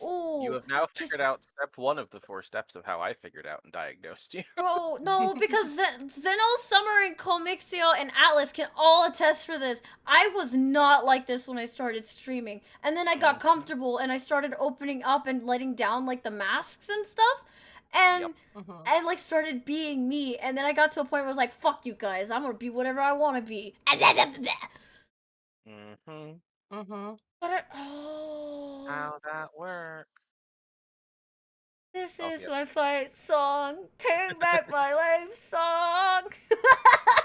Ooh. You have now figured out step 1 of the 4 steps of how I figured out and diagnosed you. Bro, no, because Zeno, Summer, and Comixio, and Atlas can all attest for this. I was not like this when I started streaming. And then I got comfortable and I started opening up and letting down like the masks and stuff. And and like started being me. And then I got to a point where I was like, fuck you guys, I'm gonna be whatever I wanna be. But How that works. this Oh, is yeah. my fight song. Take back my life song.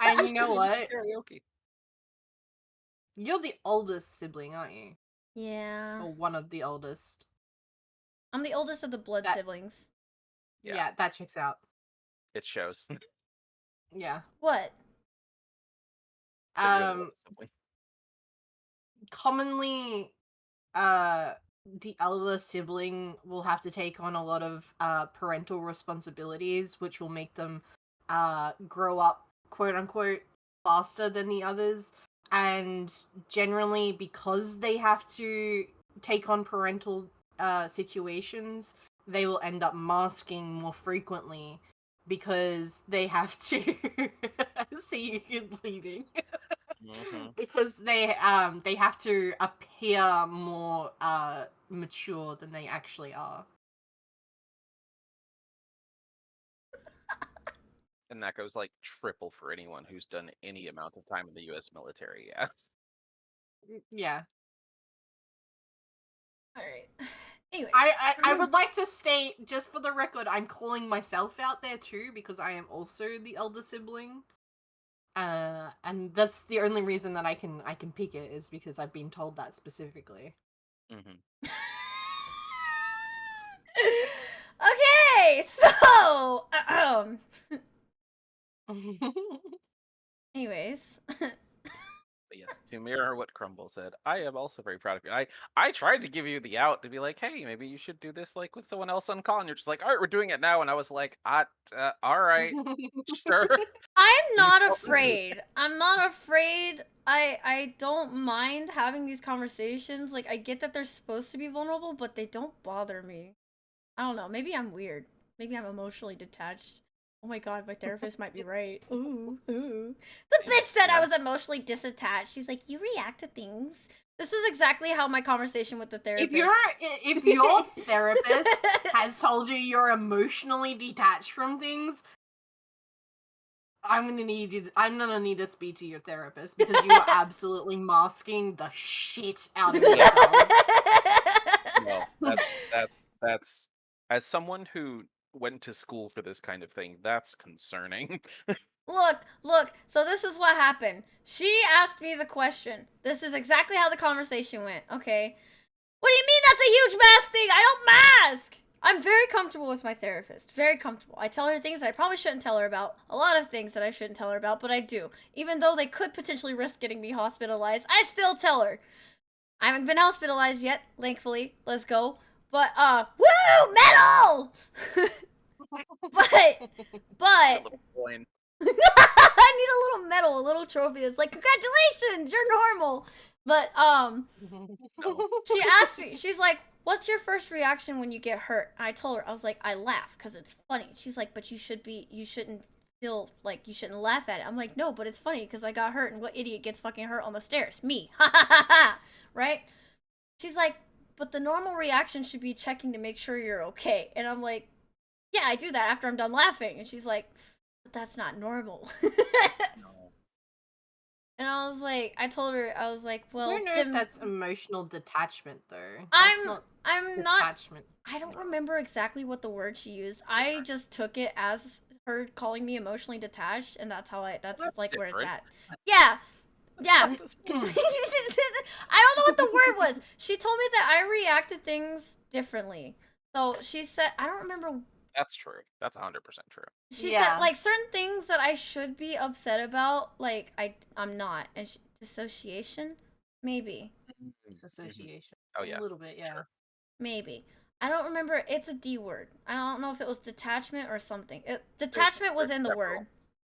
And you know what? Karaoke. You're the oldest sibling, aren't you? Yeah. Or one of the oldest. I'm the oldest of the blood siblings. Yeah, that checks out. It shows. Yeah. What? That you're the oldest sibling. Commonly, the elder sibling will have to take on a lot of parental responsibilities, which will make them grow up, quote unquote, faster than the others. And generally, because they have to take on parental situations, they will end up masking more frequently because they have to see you leaving. Because they have to appear more mature than they actually are. And that goes like triple for anyone who's done any amount of time in the US military, yeah. Yeah. Alright. Anyways. I would like to state, just for the record, I'm calling myself out there too, because I am also the elder sibling. And that's the only reason that I can pick it is because I've been told that specifically. Okay, so anyways. But yes, to mirror what Crumble said, I am also very proud of you. I tried to give you the out to be like, hey, maybe you should do this like with someone else on call, and you're just like, all right, we're doing it now, and I was like, all right, sure. I'm not afraid. I'm not afraid. I don't mind having these conversations. Like I get that they're supposed to be vulnerable, but they don't bother me. I don't know. Maybe I'm weird. Maybe I'm emotionally detached. Oh my god, my therapist might be right. Ooh, ooh. The bitch said I was emotionally disattached. She's like, you react to things. This is exactly how my conversation with the therapist. If your therapist has told you you're emotionally detached from things, I'm gonna need to speak to your therapist because you are absolutely masking the shit out of yourself. No, that's as someone who went to school for this kind of thing, that's concerning. Look, so this is what happened. She asked me the question. This is exactly how the conversation went, okay? What do you mean that's a huge mask thing? I don't mask! I'm very comfortable with my therapist. Very comfortable. I tell her things that I probably shouldn't tell her about. A lot of things that I shouldn't tell her about, but I do. Even though they could potentially risk getting me hospitalized, I still tell her. I haven't been hospitalized yet, thankfully. Let's go. But, woo! Metal! but, Coin. I need a little medal, a little trophy that's like, congratulations, you're normal. But, No. she asked me, she's like, what's your first reaction when you get hurt? And I told her, I was like, I laugh because it's funny. She's like, but you shouldn't feel like you shouldn't laugh at it. I'm like, no, but it's funny because I got hurt and what idiot gets fucking hurt on the stairs? Me. Ha ha ha ha. Right? She's like, but the normal reaction should be checking to make sure you're okay. And I'm like, yeah, I do that after I'm done laughing. And she's like, but that's not normal. No. And I told her, I was like, well, I don't know if that's emotional detachment though. That's I'm detachment. not, I don't remember exactly what the word she used. I just took it as her calling me emotionally detached, and that's like where it's at. Yeah. Yeah. I don't know what the word was. She told me that I react to things differently. So she said, I don't remember. That's true. That's 100% true. She said like certain things that I should be upset about, like I'm not. And dissociation, maybe. Disassociation. Oh yeah. A little bit, yeah. Sure. Maybe. I don't remember. It's a D word. I don't know if it was detachment or something. Detachment was in the word.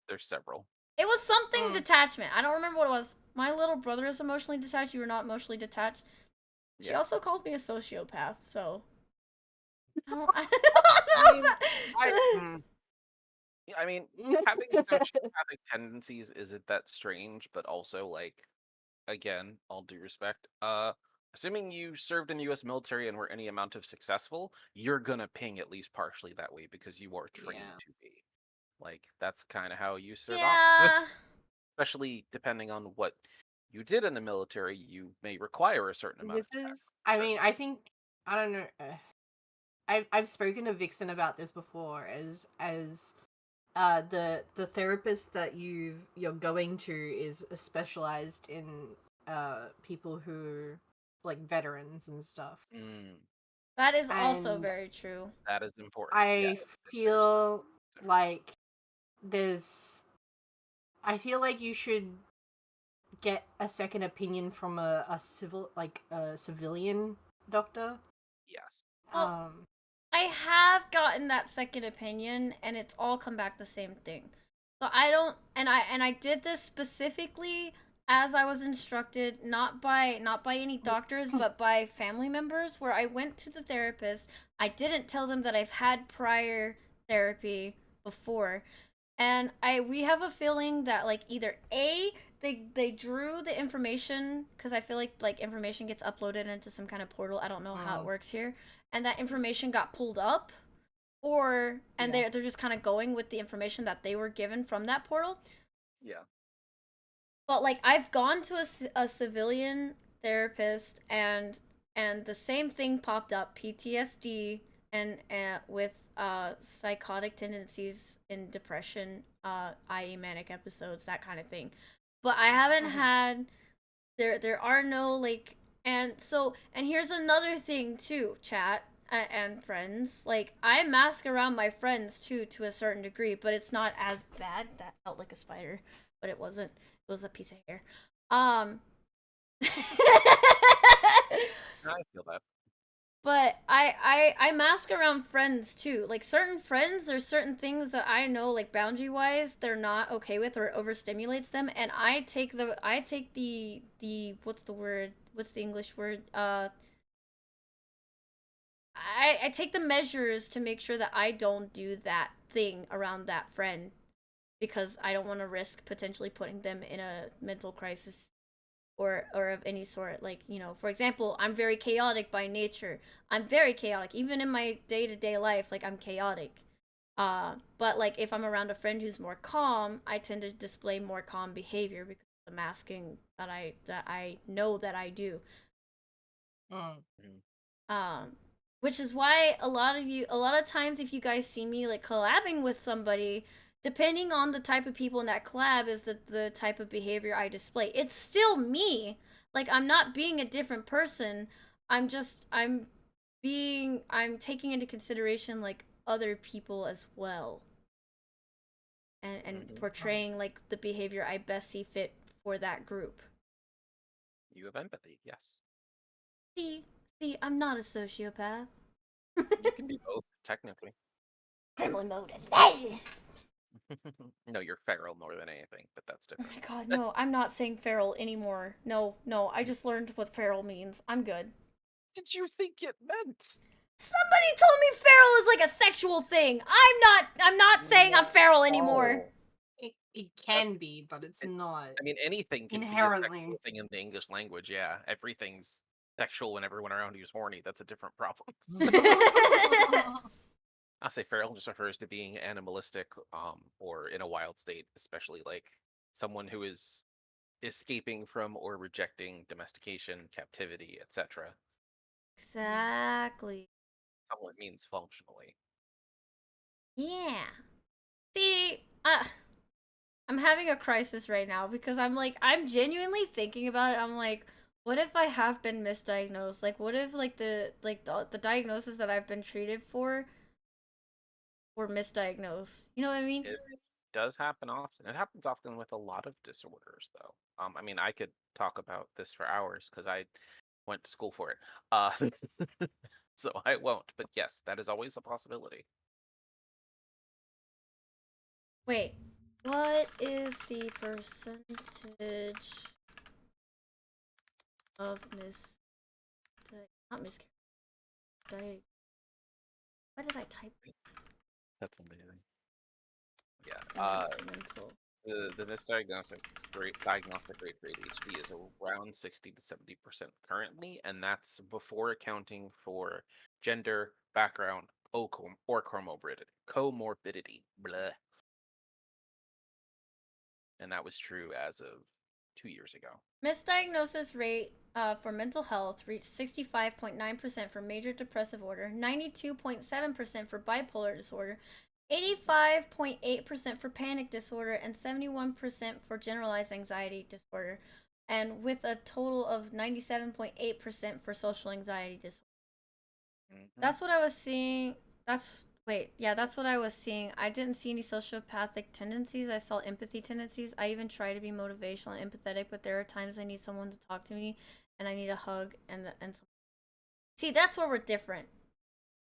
There's several. It was something detachment. I don't remember what it was. My little brother is emotionally detached. You were not emotionally detached. She also called me a sociopath, so. I mean, having sociopathic tendencies isn't that strange, but also like, again, all due respect, assuming you served in the U.S. military and were any amount of successful, you're gonna ping at least partially that way because you are trained to be. Like that's kind of how you survive. Yeah. Especially depending on what you did in the military, you may require a certain amount. I mean, I think I don't know. I've spoken to Vixen about this before as the therapist that you're going to is specialized in people who like veterans and stuff. That is also very true. That is important. I feel like I feel like you should get a second opinion from a civilian doctor. Yes. Well, I have gotten that second opinion, and it's all come back the same thing. So I don't, and I did this specifically as I was instructed, not by any doctors, but by family members. Where I went to the therapist, I didn't tell them that I've had prior therapy before, and we have a feeling that like either they drew the information because I feel like information gets uploaded into some kind of portal. I don't know how it works here, and that information got pulled up, or they're just kind of going with the information that they were given from that portal. Yeah. But like I've gone to a civilian therapist, and the same thing popped up: PTSD and with psychotic tendencies in depression, i.e. manic episodes, that kind of thing. But I haven't had there are no like, and here's another thing too, chat and friends. Like I mask around my friends too to a certain degree, but it's not as bad. That felt like a spider, but it wasn't. It was a piece of hair. I feel that. But I mask around friends too. Like certain friends, there's certain things that I know, like boundary wise, they're not okay with or overstimulates them, and I take the what's the word? What's the English word? I take the measures to make sure that I don't do that thing around that friend because I don't want to risk potentially putting them in a mental crisis or of any sort. Like, you know, for example, I'm very chaotic by nature. I'm very chaotic even in my day-to-day life. Like, I'm chaotic. But like if I'm around a friend who's more calm, I tend to display more calm behavior because of the masking that I know that I do. Mm. Um, which is why a lot of times, if you guys see me like collabing with somebody, depending on the type of people in that collab, is the type of behavior I display. It's still me. Like, I'm not being a different person. I'm taking into consideration like other people as well, and portraying like the behavior I best see fit for that group. You have empathy, yes. See, see, I'm not a sociopath. You can be both, technically. Gremlin mode. Hey! No, you're feral more than anything, but that's Oh different. my god, no, I'm not saying feral anymore. No, no, I just learned what feral means. I'm good. Did you think it meant? Somebody told me feral is like a sexual thing. I'm not saying I'm feral anymore. Oh, It can that's be, but it's it, not I mean, anything could be a inherently. sexual thing in the English language. Yeah, everything's sexual when everyone around you is horny. That's a different problem. I'll say feral just refers to being animalistic, or in a wild state, especially like someone who is escaping from or rejecting domestication, captivity, etc. Exactly. Someone means functionally. Yeah. See, I'm having a crisis right now because I'm genuinely thinking about it. I'm like, what if I have been misdiagnosed? Like, what if like the diagnosis that I've been treated for were misdiagnosed? You know what I mean? It does happen often. It happens often with a lot of disorders, though. I mean, I could talk about this for hours because I went to school for it. Uh, so I won't. But yes, that is always a possibility. Wait, what is the percentage of not miscarriage? Why did I type That's amazing. Yeah. mental? The diagnostic rate for ADHD is around 60 to 70% currently, and that's before accounting for gender, background, or comorbidity. Blah. And that was true as of 2 years ago. Misdiagnosis rate for mental health reached 65.9% for major depressive order, 92.7% for bipolar disorder, 85.8% for panic disorder, and 71% for generalized anxiety disorder, and with a total of 97.8% for social anxiety disorder. That's what I was seeing. That's what I was seeing. I didn't see any sociopathic tendencies. I saw empathy tendencies. I even try to be motivational and empathetic, but there are times I need someone to talk to me, and I need a hug and see, that's where we're different.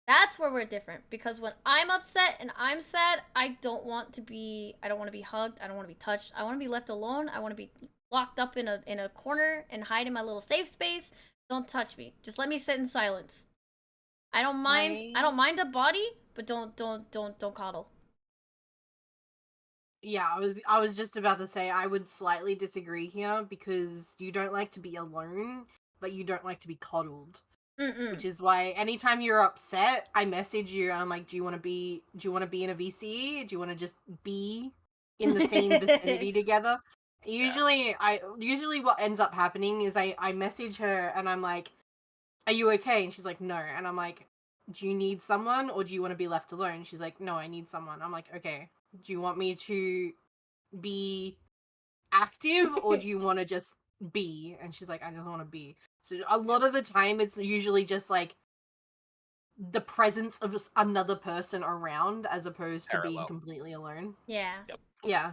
That's where we're different because when I'm upset and I'm sad, I don't want to be hugged. I don't want to be touched. I want to be left alone. I want to be locked up in a corner and hide in my little safe space. Don't touch me. Just let me sit in silence. I don't mind a body, but don't coddle. Yeah, I was just about to say I would slightly disagree here because you don't like to be alone, but you don't like to be coddled. Mm-mm. Which is why anytime you're upset, I message you and I'm like, do you want to be in a VC? Do you want to just be in the same vicinity together? Yeah. Usually what ends up happening is I message her and I'm like, are you okay? And she's like, no. And I'm like, do you need someone or do you want to be left alone? She's like, no, I need someone. I'm like, okay. Do you want me to be active or do you want to just be? And she's like, I just want to be. So a lot of the time it's usually just like the presence of just another person around as opposed to being Parallel. completely alone. Yeah. Yep. Yeah.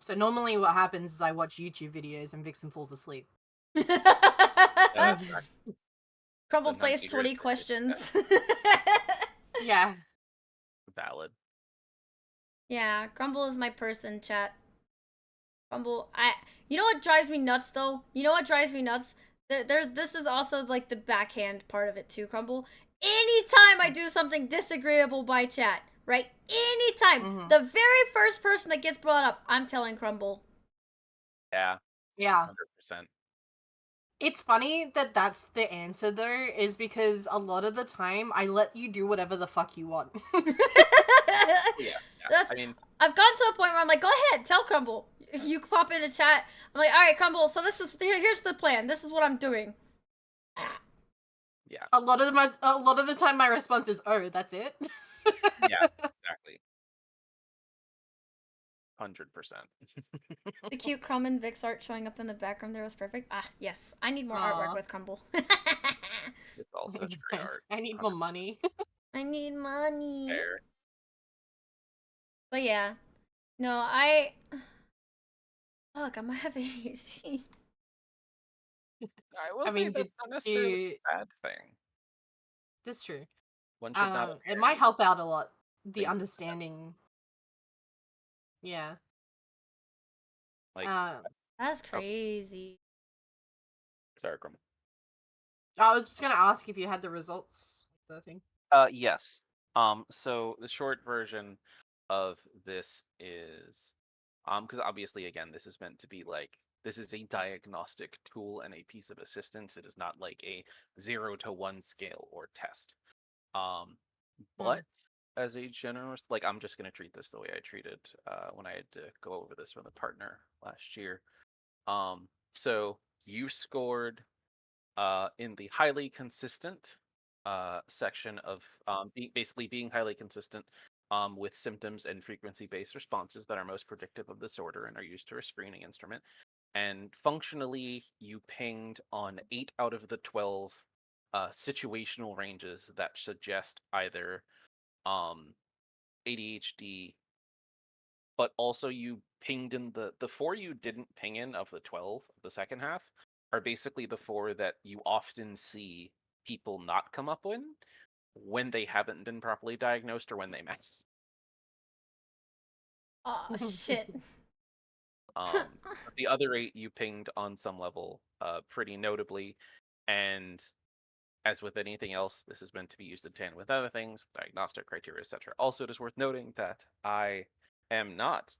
So normally what happens is I watch YouTube videos and Vixen falls asleep. That's right. Crumble The plays 90 20 years. questions. Yeah. Valid. Yeah, Crumble is my person, chat. Crumble, you know what drives me nuts though? You know what drives me nuts? This is also like the backhand part of it too, Crumble. anytime I do something disagreeable by chat, right? Anytime, the very first person that gets brought up, I'm telling Crumble. Yeah, Yeah. 100%. It's funny that that's the answer, though, is because a lot of the time I let you do whatever the fuck you want. Yeah. That's. I mean, I've gotten to a point where I'm like, go ahead, tell Crumble. You pop in the chat. I'm like, all right, Crumble. So here's the plan. This is what I'm doing. yeah, a lot of the time, my response is, "Oh, that's it." yeah, exactly. 100%. The cute Crumb and Vix art showing up in the background there was perfect. Ah, yes. I need more Aw. artwork with Crumble. It's all such great art. I need more money. I need money. Fair. But yeah. No, Fuck, I might have ADHD. I will I say mean, that's did not necessarily you? a bad thing. That's true. One should not It inherently might help out a lot. The things understanding. Yeah. like That's oh, crazy. sorry, Grumble. I was just gonna ask if you had the results of the thing. Yes. So the short version of this is, because obviously, again, this is meant to be like this is a diagnostic tool and a piece of assistance. It is not like a 0 to 1 scale or test. But as a general, like I'm just gonna treat this the way I treated when I had to go over this with a partner last year. So you scored in the highly consistent section of basically being highly consistent with symptoms and frequency-based responses that are most predictive of disorder and are used to a screening instrument. And functionally, you pinged on 8 out of the 12 situational ranges that suggest either ADHD, but also you pinged in the 4 you didn't ping in of the 12 of the second half are basically the 4 that you often see people not come up with when they haven't been properly diagnosed or when they match. Oh, shit. The other 8 you pinged on some level pretty notably, and as with anything else, this is meant to be used in tandem with other things, diagnostic criteria, etc. Also, it is worth noting that I am not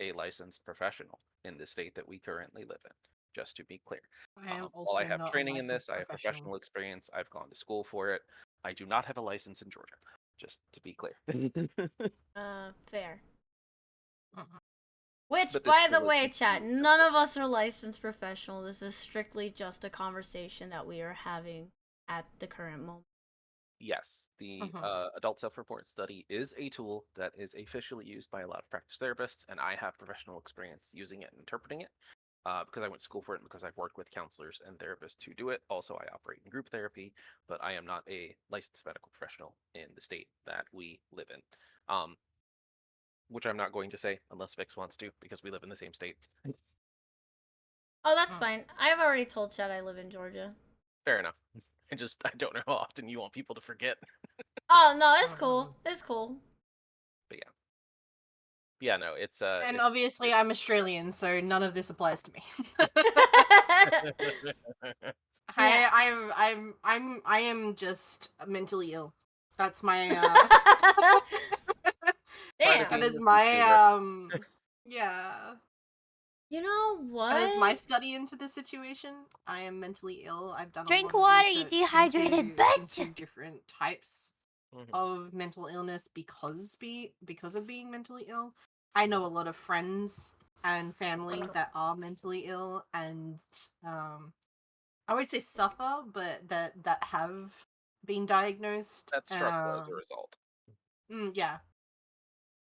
a licensed professional in the state that we currently live in, just to be clear. I am While I also have not a training in licensed this, I have professional. professional experience, I've gone to school for it. I do not have a license in Georgia, just to be clear. Fair. Uh-uh. Which, But this by the still is way, meant to chat, be none of us are licensed professional. This is strictly just a conversation that we are having at the current moment. Yes, the Mhm. adult self-report study is a tool that is officially used by a lot of practice therapists, and I have professional experience using it and interpreting it because I went to school for it and because I've worked with counselors and therapists to do it. Also, I operate in group therapy, but I am not a licensed medical professional in the state that we live in, which I'm not going to say unless Vix wants to because we live in the same state. Oh, that's fine. I've already told chat I live in Georgia. Fair enough. I don't know how often you want people to forget. Oh, no, it's cool. It's cool. But yeah, no, it's And obviously, I'm Australian, so none of this applies to me. Yeah. I am just mentally ill. That's my Part of Damn. that being is the my consumer. yeah. You know That is my what? study into the situation. I am mentally ill. I've done a Drink lot of water, you research dehydrated bitch! into different types of mental illness because of being mentally ill. I know a lot of friends and family that are mentally ill and I would say suffer, but that have been diagnosed. That struggle as a result. Yeah,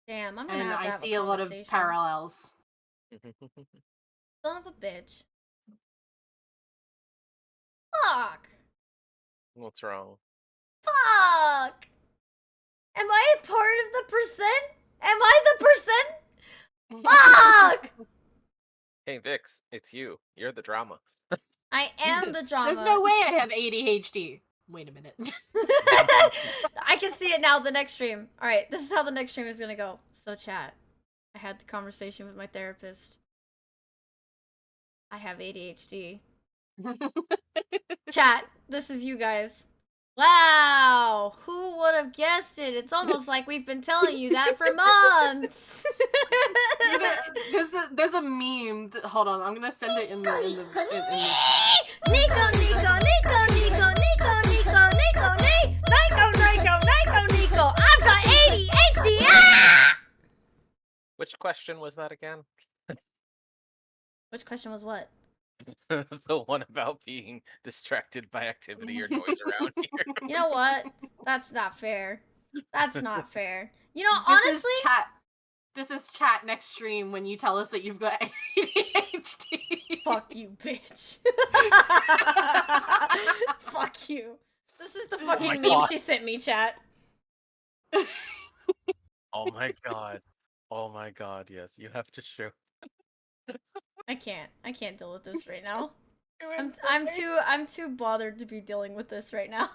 Damn, I'm gonna and have to I have a see a lot of conversation. parallels. Son of a bitch. Fuck! What's wrong? Fuck! Am I a part of the percent? Am I the percent? Fuck! Hey Vix, it's you. You're the drama. I am the drama. There's no way I have ADHD. Wait a minute. I can see it now, the next stream. Alright, this is how the next stream is gonna go. So, chat. I had the conversation with my therapist. I have ADHD. Chat, this is you guys. Wow, who would have guessed it? It's almost like we've been telling you that for months. There's a meme. Hold on, I'm gonna send it in the Nico, chat. Nico, Nico, Nico, Nico, Nico, Nico. I've got ADHD. Ah! Which question was that again? Which question was what? The one about being distracted by activity or noise around here. You know what? That's not fair. That's not fair. You know, This honestly, is chat. This is chat next stream when you tell us that you've got ADHD. fuck you, bitch. Fuck you. This is the my fucking meme God. she sent me, chat. Oh my god. Oh my god, yes. You have to show. I can't deal with this right now. I'm too bothered to be dealing with this right now.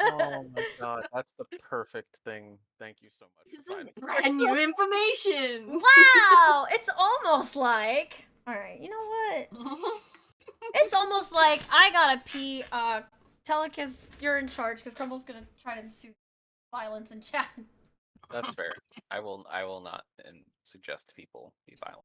Oh my god, that's the perfect thing. Thank you so much. This for is finding- brand new information. Wow! It's almost like. Alright, you know what? It's almost like I gotta pee. Telecus, you're in charge because Crumble's gonna try to ensue violence in chat. That's fair. I will not and suggest people be violent.